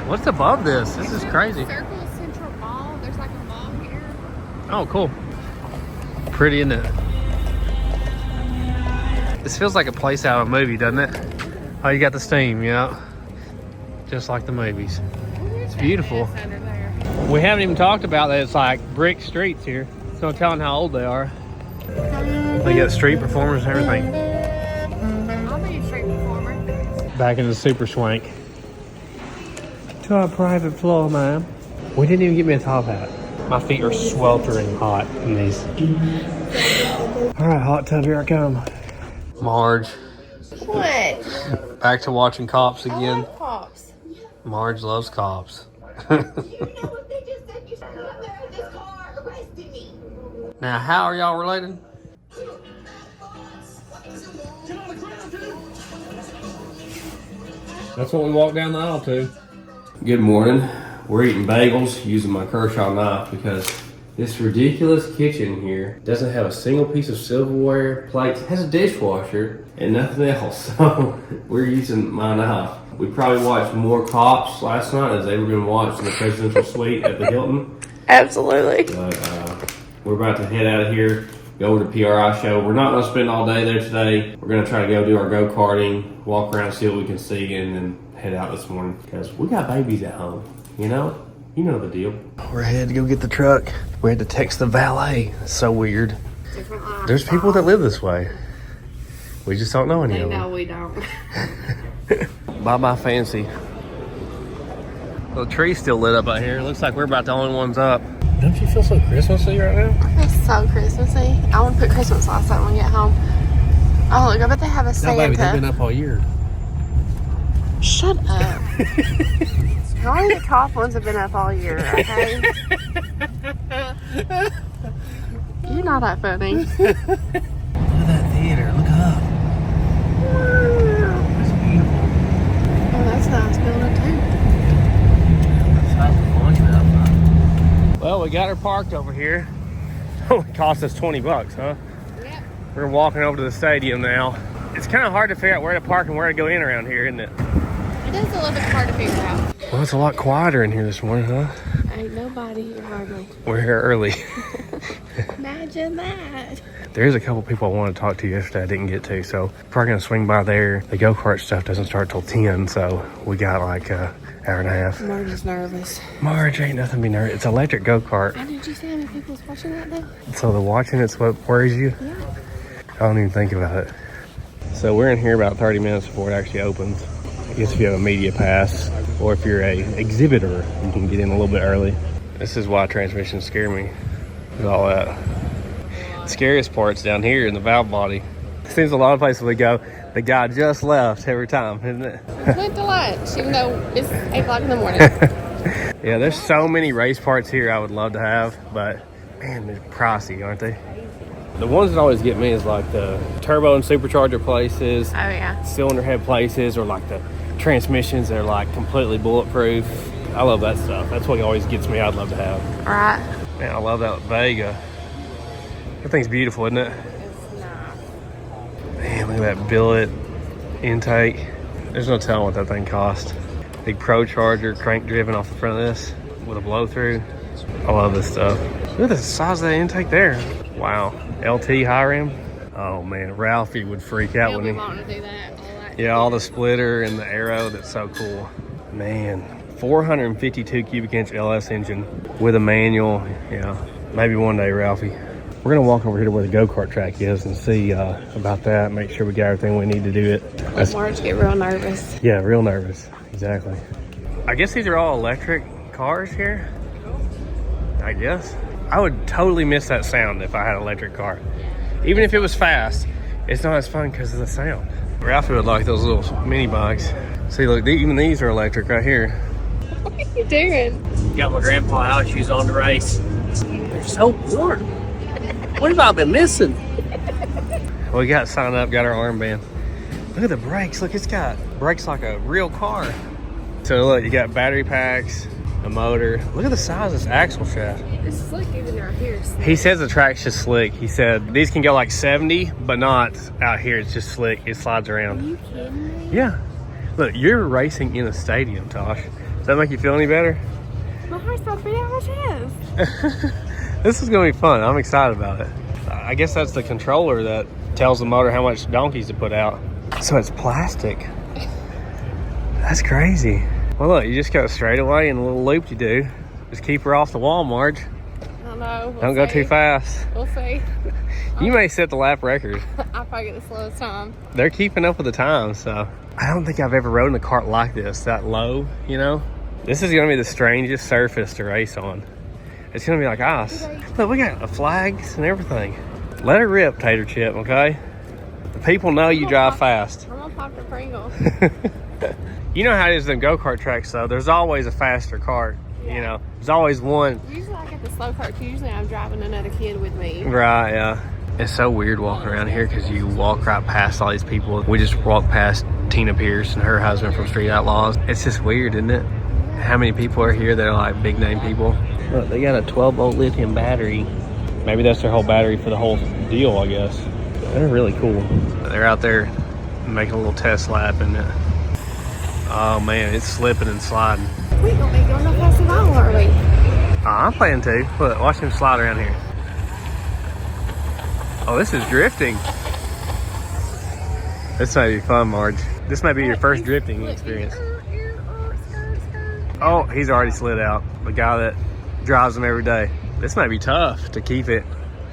What's above this? This is crazy. Circle Central Mall. There's like a mall here. Oh, cool. Pretty, isn't it? This feels like a place out of a movie, doesn't it? Oh, you got the steam, yeah. Just like the movies. It's beautiful. We haven't even talked about that it's like brick streets here. It's no telling how old they are. They got street performers and everything. I'll be a street performer. Back in the super swank. To our private floor, ma'am. We didn't even get me a top hat. My feet are sweltering hot in these. All right, hot tub, here I come. Marge. What? Back to watching Cops I again. love Pops. Marge loves Cops. Now, how are y'all related? That's what we walked down the aisle to. Good morning. We're eating bagels using my Kershaw knife because this ridiculous kitchen here doesn't have a single piece of silverware, plates, has a dishwasher, and nothing else. So we're using my knife. We probably watched more Cops last night as they were going to watch in the presidential suite at the Hilton. Absolutely. But we're about to head out of here, go over to PRI show. We're not going to spend all day there today. We're going to try to go do our go-karting, walk around, see what we can see, and then head out this morning because we got babies at home, you know? You know the deal. We're headed to go get the truck. We had to text the valet. It's so weird. There's people that live this way. We just don't know any of them. No, we don't. Bye-bye fancy. Well, the tree's still lit up out here. It looks like we're about the only ones up. Don't you feel so Christmassy right now? It's so Christmassy. I want to put Christmas lights up when we get home. Oh, look, I bet they have a Santa. No, baby, they've been up all year. Shut up. Only the top ones have been up all year, okay? You're not that funny. Look at that theater. Look up. That's beautiful. Oh, that's a nice building, too. Well, we got her parked over here. Oh, it cost us 20 bucks, huh? Yep. We're walking over to the stadium now. It's kind of hard to figure out where to park and where to go in around here, isn't it? It is a little bit hard to figure out. Well, it's a lot quieter in here this morning, huh? Ain't nobody here hardly. We're here early. Imagine that. There's a couple people I wanted to talk to yesterday I didn't get to, so probably gonna swing by there. The go-kart stuff doesn't start till 10, so we got like an hour and a half. Marge is nervous. Marge ain't nothing to be nervous. It's electric go-kart. Did you see how many people was watching that though? So the watching it's what worries you? Yeah. I don't even think about it. So we're in here about 30 minutes before it actually opens. I guess if you have a media pass or if you're a exhibitor, you can get in a little bit early. This is why transmissions scare me. With all that. The scariest part's down here in the valve body. Seems a lot of places we go, the guy just left every time, isn't it? We went to lunch, even though it's 8 o'clock in the morning. Yeah, there's so many race parts here I would love to have, but man, they're pricey, aren't they? The ones that always get me is like the turbo and supercharger places, Oh yeah. cylinder head places, or like the transmissions that are like completely bulletproof. I love that stuff. That's what always gets me. I'd love to have. Right. Man, I love that Vega. That thing's beautiful, isn't it? It's nice. Man, look at that billet intake. There's no telling what that thing cost. Big Pro Charger, crank driven off the front of this with a blow through. I love this stuff. Look at the size of that intake there. Wow. LT high rim. Oh man, Ralphie would freak out He'll when be he... wanting to do that. All that. Yeah, all the splitter and the arrow. That's so cool. Man, 452 cubic inch LS engine with a manual. Yeah, maybe one day, Ralphie. We're gonna walk over here to where the go-kart track is and see about that. Make sure we got everything we need to do it. Let Marge get real nervous. Yeah, real nervous. Exactly. I guess these are all electric cars here. I guess. I would totally miss that sound if I had an electric car. Even if it was fast, it's not as fun because of the sound. Ralphie would like those little mini bikes. See, look, even these are electric right here. What are you doing? Got my grandpa out shoes on to race. They're so warm. What have I been missing? We got signed up, got our armband. Look at the brakes. Look, it's got brakes like a real car. So look, you got battery packs, a motor. Look at the size of this axle shaft. It's slick even right here. He says the track's just slick. He said these can go like 70, but not out here. It's just slick. It slides around. Are you kidding me? Yeah. Look, you're racing in a stadium, Tosh. Does that make you feel any better? My heart's about to beat out my chest. This is going to be fun. I'm excited about it. I guess that's the controller that tells the motor how much donkeys to put out. So it's plastic. That's crazy. Well, look, you just go straight away in a little loop you do. Just keep her off the wall, Marge. I know. Don't go too fast. We'll see. You may set the lap record. I'll probably get the slowest time. They're keeping up with the time, so. I don't think I've ever rode in a kart like this, that low, you know? This is gonna be the strangest surface to race on. It's gonna be like ice. Look, we got the flags and everything. Let her rip, Tater Chip, okay? The people know you drive fast. I'm gonna pop the Pringle. You know how it is in go-kart tracks, though. There's always a faster kart, you know? There's always one. Usually I get the slow cart. Usually I'm driving another kid with me. Right, yeah. It's so weird walking around here because you walk right past all these people. We just walked past Tina Pierce and her husband from Street Outlaws. It's just weird, isn't it? How many people are here that are like big name people? Look, they got a 12-volt lithium battery. Maybe that's their whole battery for the whole deal, I guess. They're really cool. They're out there making a little test lap, isn't it? Oh man, it's slipping and sliding. We don't be going no fast at all, are we? I'm planning to. Look, watch him slide around here. Oh, this is drifting. This might be fun, Marge. This might be your first drifting experience. Oh, he's already slid out. The guy that drives them every day. This might be tough to keep it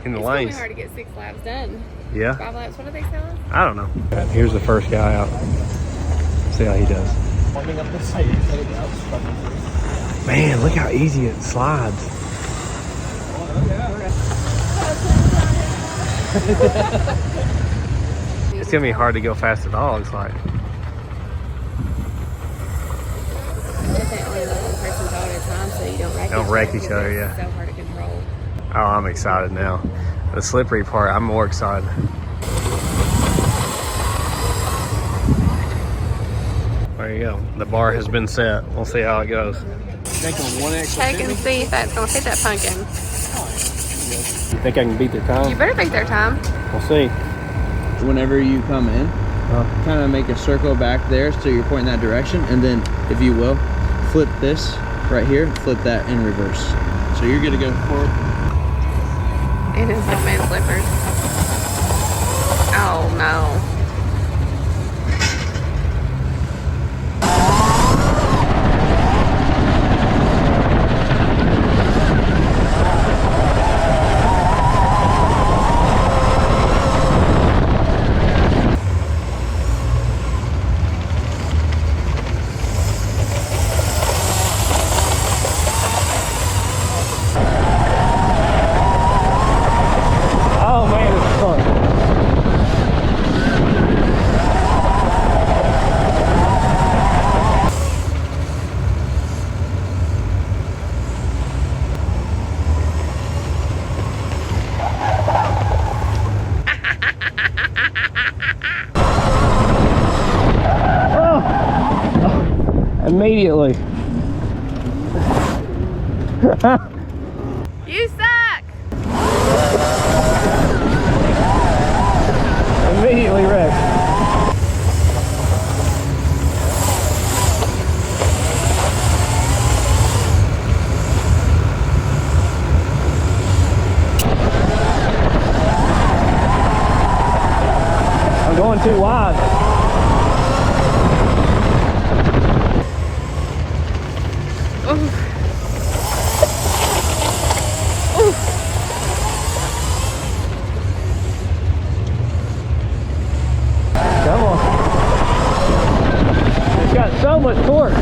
in the lanes. It's really hard to get 6 laps done. Yeah. 5 laps, what are they selling? I don't know. Here's the first guy out. See how he does. Man, look how easy it slides. It's gonna be hard to go fast at all, looks like. Definitely let one person go at a time so you Don't wreck each other, yeah. It's so hard to control. Oh, I'm excited now. The slippery part, I'm more excited. There you go. The bar has been set. We'll see how it goes. Check and see if that's gonna hit that pumpkin. You think I can beat their time? You better beat their time. We'll see. Whenever you come in, kind of make a circle back there so you're pointing that direction, and then, if you will, flip this right here, flip that in reverse. So you're gonna go forward. It is so man slippers. Oh no. Oh man, it's fun. Immediately. You suck! Immediately wrecked. I'm going too wide. Come on. It's got so much torque.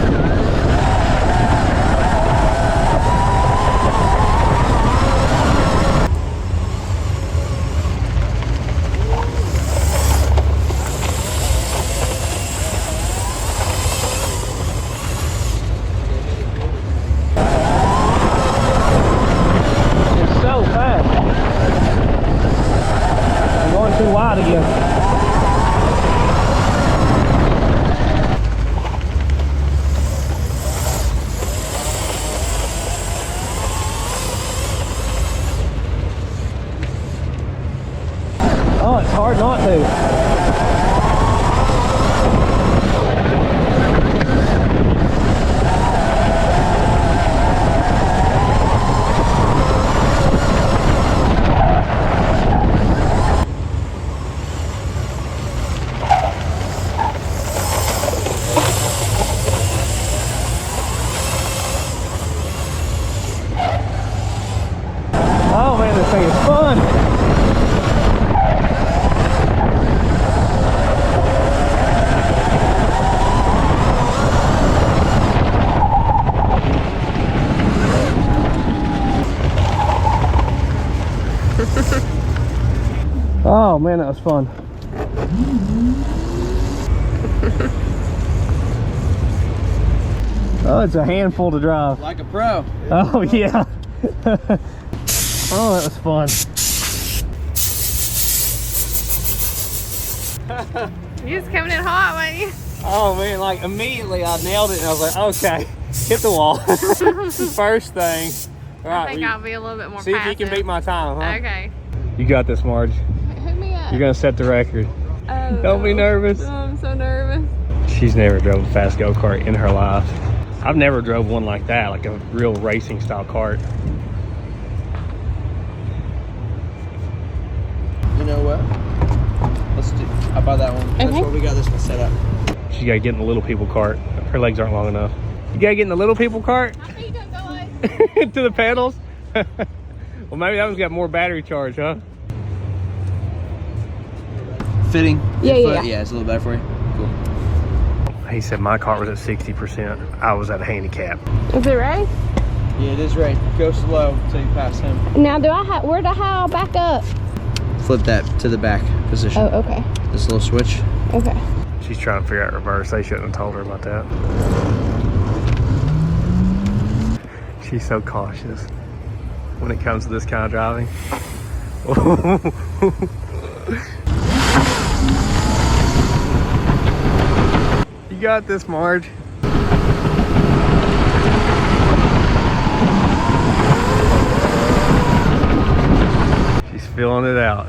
hard not to. Oh man, this thing is fun. Oh man, that was fun. Oh, it's a handful to drive. Like a pro. Oh yeah. Oh, that was fun. You just coming in hot, weren't you? Oh man, like immediately I nailed it and I was like, okay, hit the wall. First thing. All I right, think I'll be a little bit more see passive. if you can beat my time, huh? Okay. You got this, Marge. Hook me up. You're gonna set the record. Oh, Don't be nervous. Oh, I'm so nervous. She's never drove a fast go-kart in her life. I've never drove one like that, like a real racing style kart. You know what? Let's do. How about that one? That's Okay. what we got this one set up. She gotta get in the little people cart. Her legs aren't long enough. You gotta get in the little people cart I think I'm going. to the pedals. Well, maybe that one's got more battery charge, huh? Fitting. Yeah, Your yeah. foot? Yeah, it's a little better for you. Cool. He said my cart was at 60%. I was at a handicap. Is it right? Yeah, it is right. Go slow until you pass him. Now, where the hell back up? Flip that to the back position. Oh, okay. This little switch. Okay. She's trying to figure out reverse. They shouldn't have told her about that. She's so cautious when it comes to this kind of driving. You got this, Marge. She's feeling it out.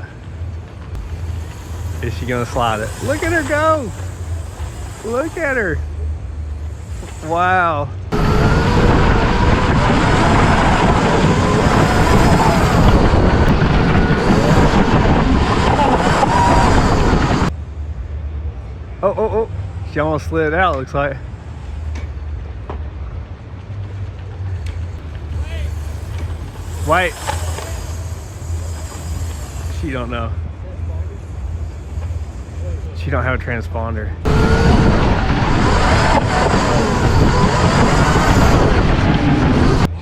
Is she gonna slide it? Look at her go! Look at her! Wow. Oh, oh, oh. She almost slid out, looks like. Wait. She don't know. She don't have a transponder.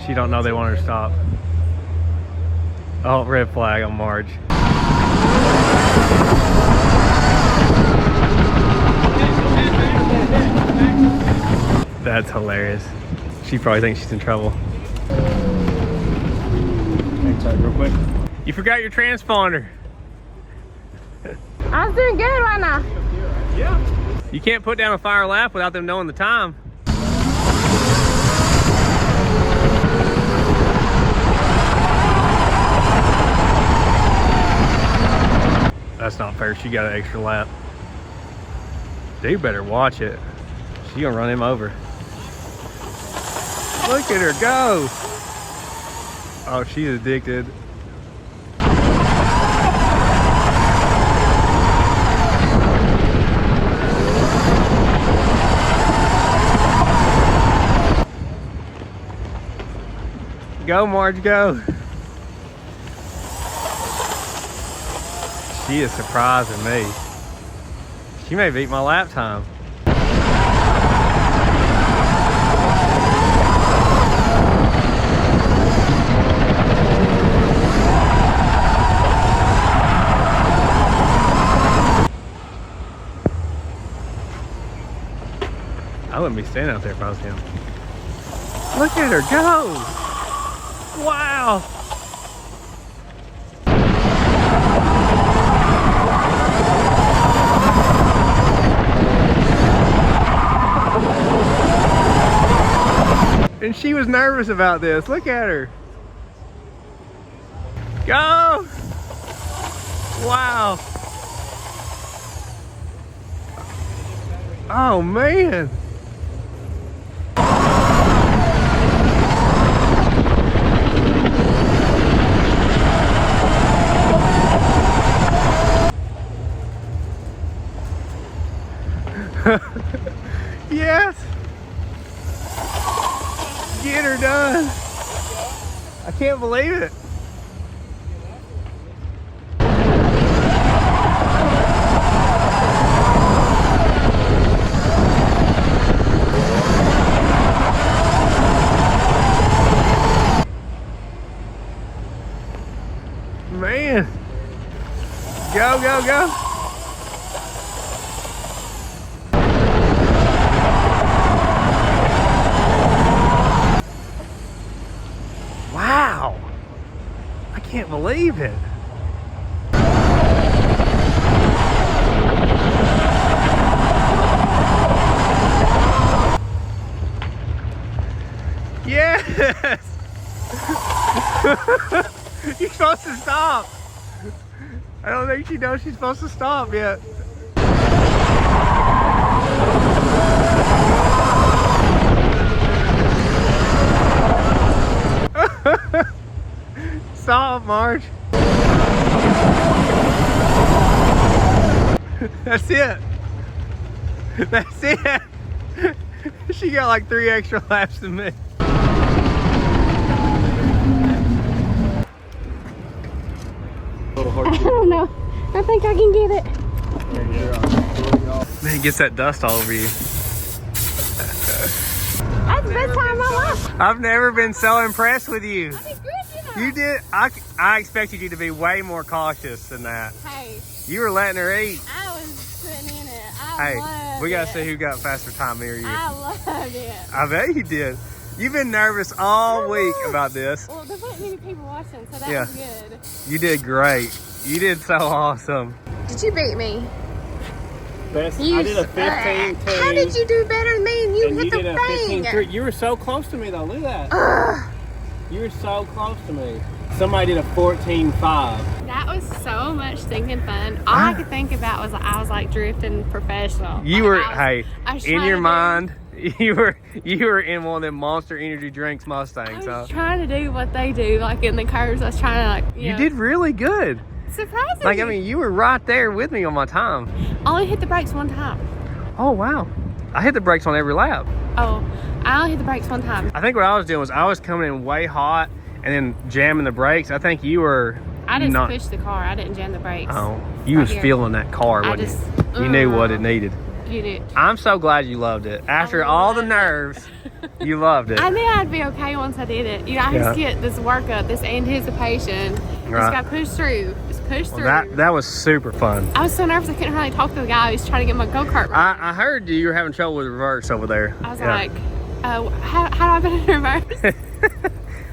She don't know they want her to stop. Oh, red flag on Marge. That's hilarious. She probably thinks she's in trouble. Hang tight real quick. You forgot your transponder. I was doing good right now. Yeah. You can't put down a fire lap without them knowing the time. That's not fair. She got an extra lap. Dude better watch it. She gonna run him over. Look at her go. Oh, she's addicted. Go, Marge, go. She is surprising me. She may beat my lap time. I wouldn't be standing out there if I was him. Look at her go! Wow! And she was nervous about this. Look at her. Go! Wow. Oh man. Yes. Get her done. I can't believe it. Man. Go, go, go. Wow. I can't believe it. Yes. You're supposed to stop. I don't think she knows she's supposed to stop yet. Stop, Marge. That's it. That's it. She got like 3 extra laps than me. I don't know. I think I can get it. Man, it gets that dust all over you. That's the best time of my life. I've never been so impressed with you. I did good, You did. I expected you to be way more cautious than that. Hey, You were letting her eat. I was putting in it. Hey, loved we gotta it. see who got faster time, me or you. I loved it. I bet you did. You've been nervous all week about this. Well, there weren't many people watching, so that Yeah. was good. You did great. You did so awesome. Did you beat me? Best. You I did a s- 15-2. How did you do better than me and you And hit you the did a thing? 15-3. You were so close to me though. Look at that. Ugh. You were so close to me. Somebody did a 14-5. That was so much stinking fun. All I could think about was I was like drifting professional. You Like, were, I was in trying your to mind, you were in one of them Monster Energy drinks Mustangs. I was Huh? trying to do what they do, like in the curves. I was trying to like, You did really good. surprising. Like, I mean, you were right there with me on my time. only hit the brakes one time. Oh, wow. I hit the brakes on every lap. Oh, I only hit the brakes one time. I think what I was doing was I was coming in way hot and then jamming the brakes. I think you were I just not. pushed the car. I didn't jam the brakes. Oh, you Right was here. feeling that car, I wasn't just, you? You knew what it needed. You did. I'm so glad you loved it. After all the loved it. nerves, you loved it. I knew I'd be okay once I did it. You know, I just get this workup, this anticipation. Right. Just got pushed through. Just pushed through. That was super fun. I was so nervous I couldn't really talk to the guy who was trying to get my go-kart running. I heard you were having trouble with reverse over there. I was Yeah. like, how do I put it in reverse?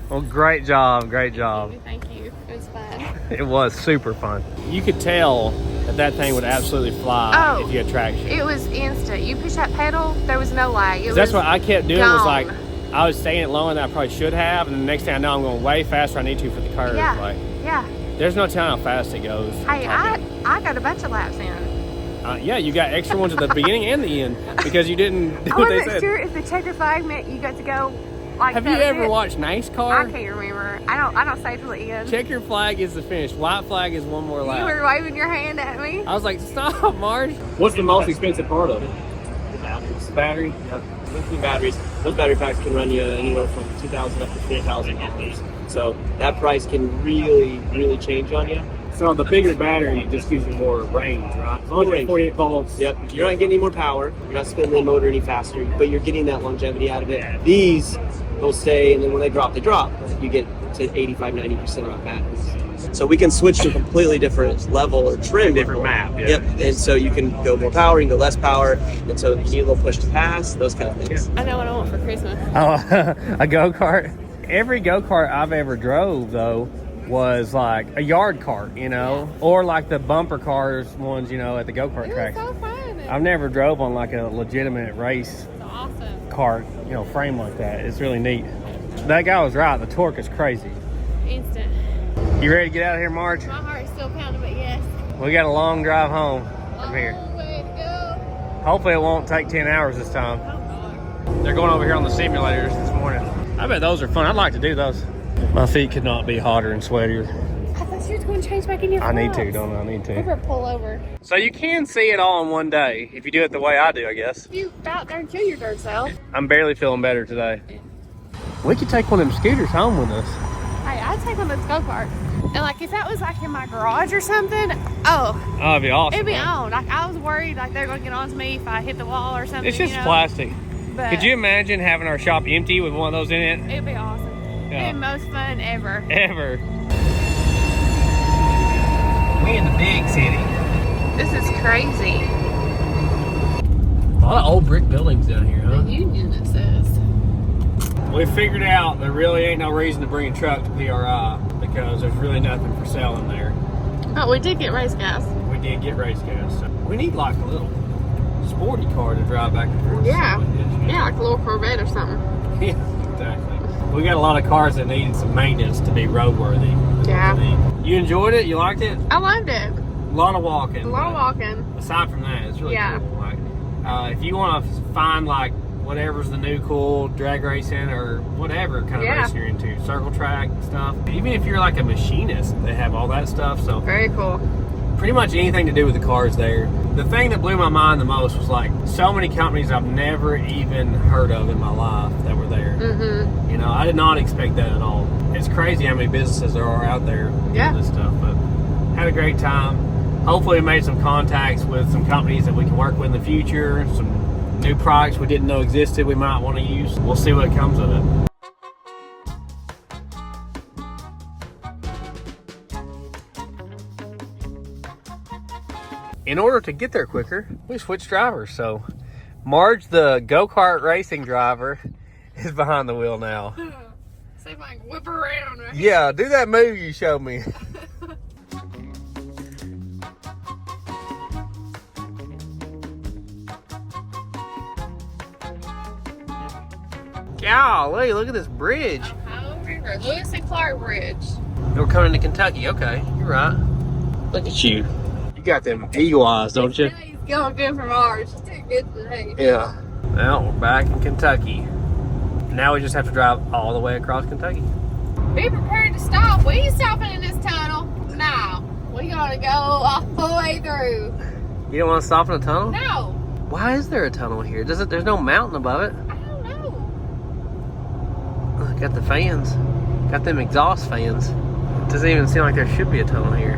Well, great job, great job. Thank you. It was fun. It was super fun. You could tell that thing would absolutely fly if you had traction. It was instant. You push that pedal, there was no lag. That's what I kept doing was like, gone. I was staying it lower than I probably should have, and the next thing I know, I'm going way faster than I need to for the curve. Yeah, Like, yeah. there's no telling how fast it goes. Hey, I got a bunch of laps in. Yeah, you got extra ones at the beginning and the end because you didn't do I what they wasn't said. sure if the checker flag meant you got to go like Have that you was ever it. watched I NASCAR? can't remember. I don't say till the end. Checker flag is the finish. White flag is one more You lap. were waving your hand at me. I was like, stop, Marge. What's the most expensive part of it? The batteries. The battery? Yeah. Lithium batteries. Those battery packs can run you anywhere from $2,000 up to $3,000. So that price can really, really change on you. So the bigger battery just gives you more range, right? As long as it's 48 volts. Yep. You're not getting any more power. You're not spinning the motor any faster, but you're getting that longevity out of it. These will stay, and then when they drop, you get to 85, 90% of our batteries. So we can switch to a completely different level or trim. Different map, yeah. Yep. And so you can go more power, you can go less power, and so you need a little push to pass, those kind of things. I know what I want for Christmas. Oh, a go-kart. Every go-kart I've ever drove, though, was like a yard cart, you know, or like the bumper cars ones, you know, at the go-kart It was tracks. so fun. I've never drove on like a legitimate race It's awesome. cart, you know, frame like that. It's really neat. That guy was right. The torque is crazy. Instant. You ready to get out of here, Marge? My heart's still pounding, but yes. We got a long drive home from here. Long way to go. Hopefully it won't take 10 hours this time. They're going over here on the simulators this morning. I bet those are fun. I'd like to do those. My feet could not be hotter and sweatier. I thought you were going to change back in your I need to, don't I? I need Over, to. pull over. So you can see it all in one day if you do it the way I do, I guess. You about darn kill your dirt self. I'm barely feeling better today. We could take one of them scooters home with us. Hey, I'd take one of those go-karts. And like if that was like in my garage or something, oh, that'd be awesome. it'd be huh? on. Like I was worried like they're gonna get onto me if I hit the wall or something. It's just you know? plastic. But Could you imagine having our shop empty with one of those in it? It'd be awesome. Yeah. It'd be the most fun ever. Ever. We in the big city. This is crazy. A lot of old brick buildings down here, huh? The Union, it says. We figured out there really ain't no reason to bring a truck to PRI because there's really nothing for selling there. But we did get race gas. We did get race gas. So we need like a little sporty car to drive back and forth. Yeah. Yeah, Yeah, like a little Corvette or something. Yeah, exactly. We got a lot of cars that needed some maintenance to be roadworthy. Yeah. You enjoyed it? You liked it? I loved it. A lot of walking. A lot of walking. Aside from that, it's really Yeah. cool. Like, if you want to find like whatever's the new cool drag racing or whatever kind of Yeah. racing you're into, circle track stuff. Even if you're like a machinist, they have all that stuff. So Very cool. pretty much anything to do with the cars there. The thing that blew my mind the most was like so many companies I've never even heard of in my life that were there. Mm-hmm. You know, I did not expect that at all. It's crazy how many businesses there are out there Yeah. doing this stuff, but had a great time. Hopefully we made some contacts with some companies that we can work with in the future, some new products we didn't know existed we might want to use. We'll see what comes of it. In order to get there quicker, we switched drivers. So Marge, the go-kart racing driver, is behind the wheel now. See if I can whip around right Yeah, do that move you showed me. Golly, look at this bridge. Ohio River. Lewis and Clark Bridge. We're coming to Kentucky. Okay, you're right. Look at you. You got them eagle eyes, don't you? He's going good from ours. He's too good today. Yeah. Well, we're back in Kentucky. Now we just have to drive all the way across Kentucky. Be prepared to stop. We ain't stopping in this tunnel. No. We gotta go all the way through. You don't want to stop in a tunnel? No. Why is there a tunnel here? There's no mountain above it. I don't know. Got the fans. Got them exhaust fans. Doesn't even seem like there should be a tunnel here.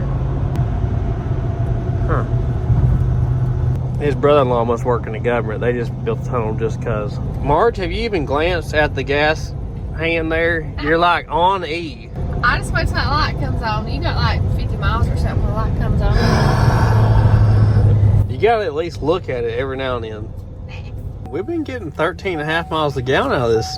Huh. His brother-in-law must work in the government. They just built the tunnel just cause. Marge, have you even glanced at the gas hand there? You're like on E. I just wait till that light comes on. You got like 50 miles or something when the light comes on. You gotta at least look at it every now and then. We've been getting 13.5 miles a gallon out of this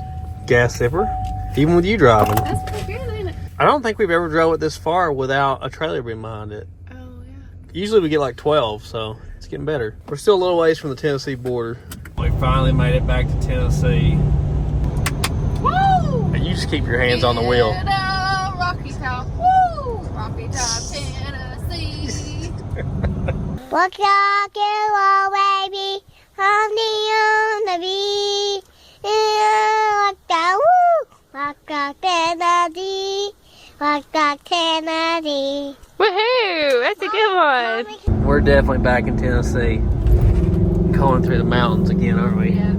gas zipper, even with you driving. That's pretty good, ain't it? I don't think we've ever drove it this far without a trailer behind it. Oh, yeah. Usually we get like 12, so it's getting better. We're still a little ways from the Tennessee border. We finally made it back to Tennessee. Woo! You just keep your hands on the wheel. Rocky Top. Woo! Rocky Top, Tennessee. Walk like a baby, on the beat. Walk the woo, walk like Kennedy, walk like Kennedy. Woohoo! That's a good one. We're definitely back in Tennessee. Going through the mountains again, aren't we? Yeah.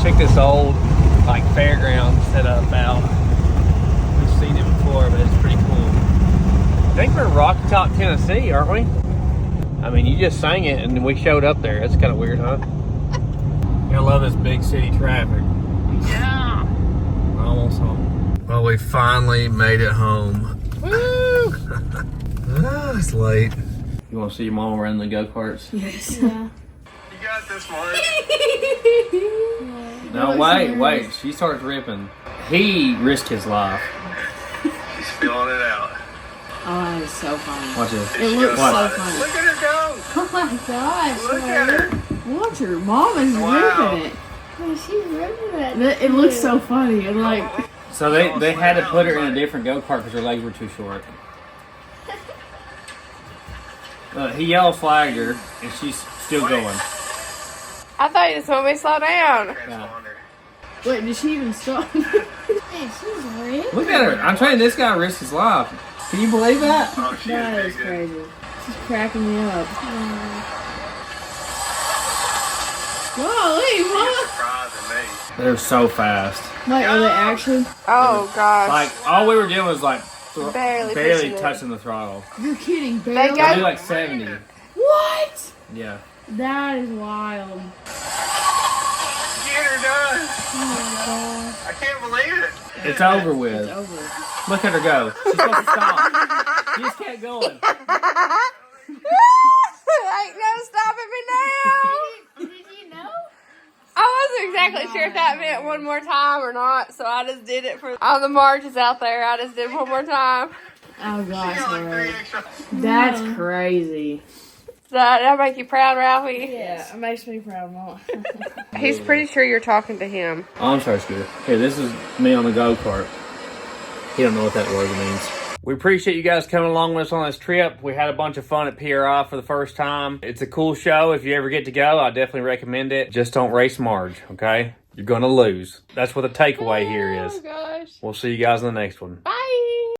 Check this old like fairground setup out. We've seen it before, but it's pretty cool. I think we're in Rocky Top, Tennessee, aren't we? I mean, you just sang it and we showed up there. That's kind of weird, huh? I love this big city traffic. Yeah. Almost home. Well, we finally made it home. Woo! It's late. You want to see your mom running the go-karts? Yes. Yeah. You got this, Mark. No, wait. She starts ripping. He risked his life. He's feeling it out. Oh, that is so funny. Watch this. It looks so funny. Look at her go. Oh my gosh. Look at her. Watch her. Mom is Wow. ripping it. Oh, she's ripping it. It looks so funny. And like, So they had to put her in a different go-kart because her legs were too short. He yellow flagged her, and she's still going. I thought you just want me to slow down. Wait, did she even stop? Hey, she's red. Look at her. I'm telling you, this guy risked his life. Can you believe that? That is crazy. She's cracking me up. Golly, what? They're so fast. Wait, are they actually? Oh gosh. Like, all we were doing was like Barely barely pushing it. touching the throttle. You're kidding, They barely? I go- do like 70. What? Yeah. That is wild. Get her done. I can't believe it. It's over with. It's over. Look at her go. She's supposed to stop. She just kept going. Ain't no stopping me now. Did you know? I wasn't exactly sure if that meant one more time or not, so I just did it for all the marches out there. I just did one more time. Oh gosh, alright. That's crazy. Does that make you proud, Ralphie? Yeah, it makes me proud, Mom. He's pretty sure you're talking to him. Oh, I'm sorry, Scooter. Here, this is me on the go-kart. He don't know what that word means. We appreciate you guys coming along with us on this trip. We had a bunch of fun at PRI for the first time. It's a cool show. If you ever get to go, I definitely recommend it. Just don't race Marge, okay? You're going to lose. That's what the takeaway here is. Oh gosh. We'll see you guys in the next one. Bye.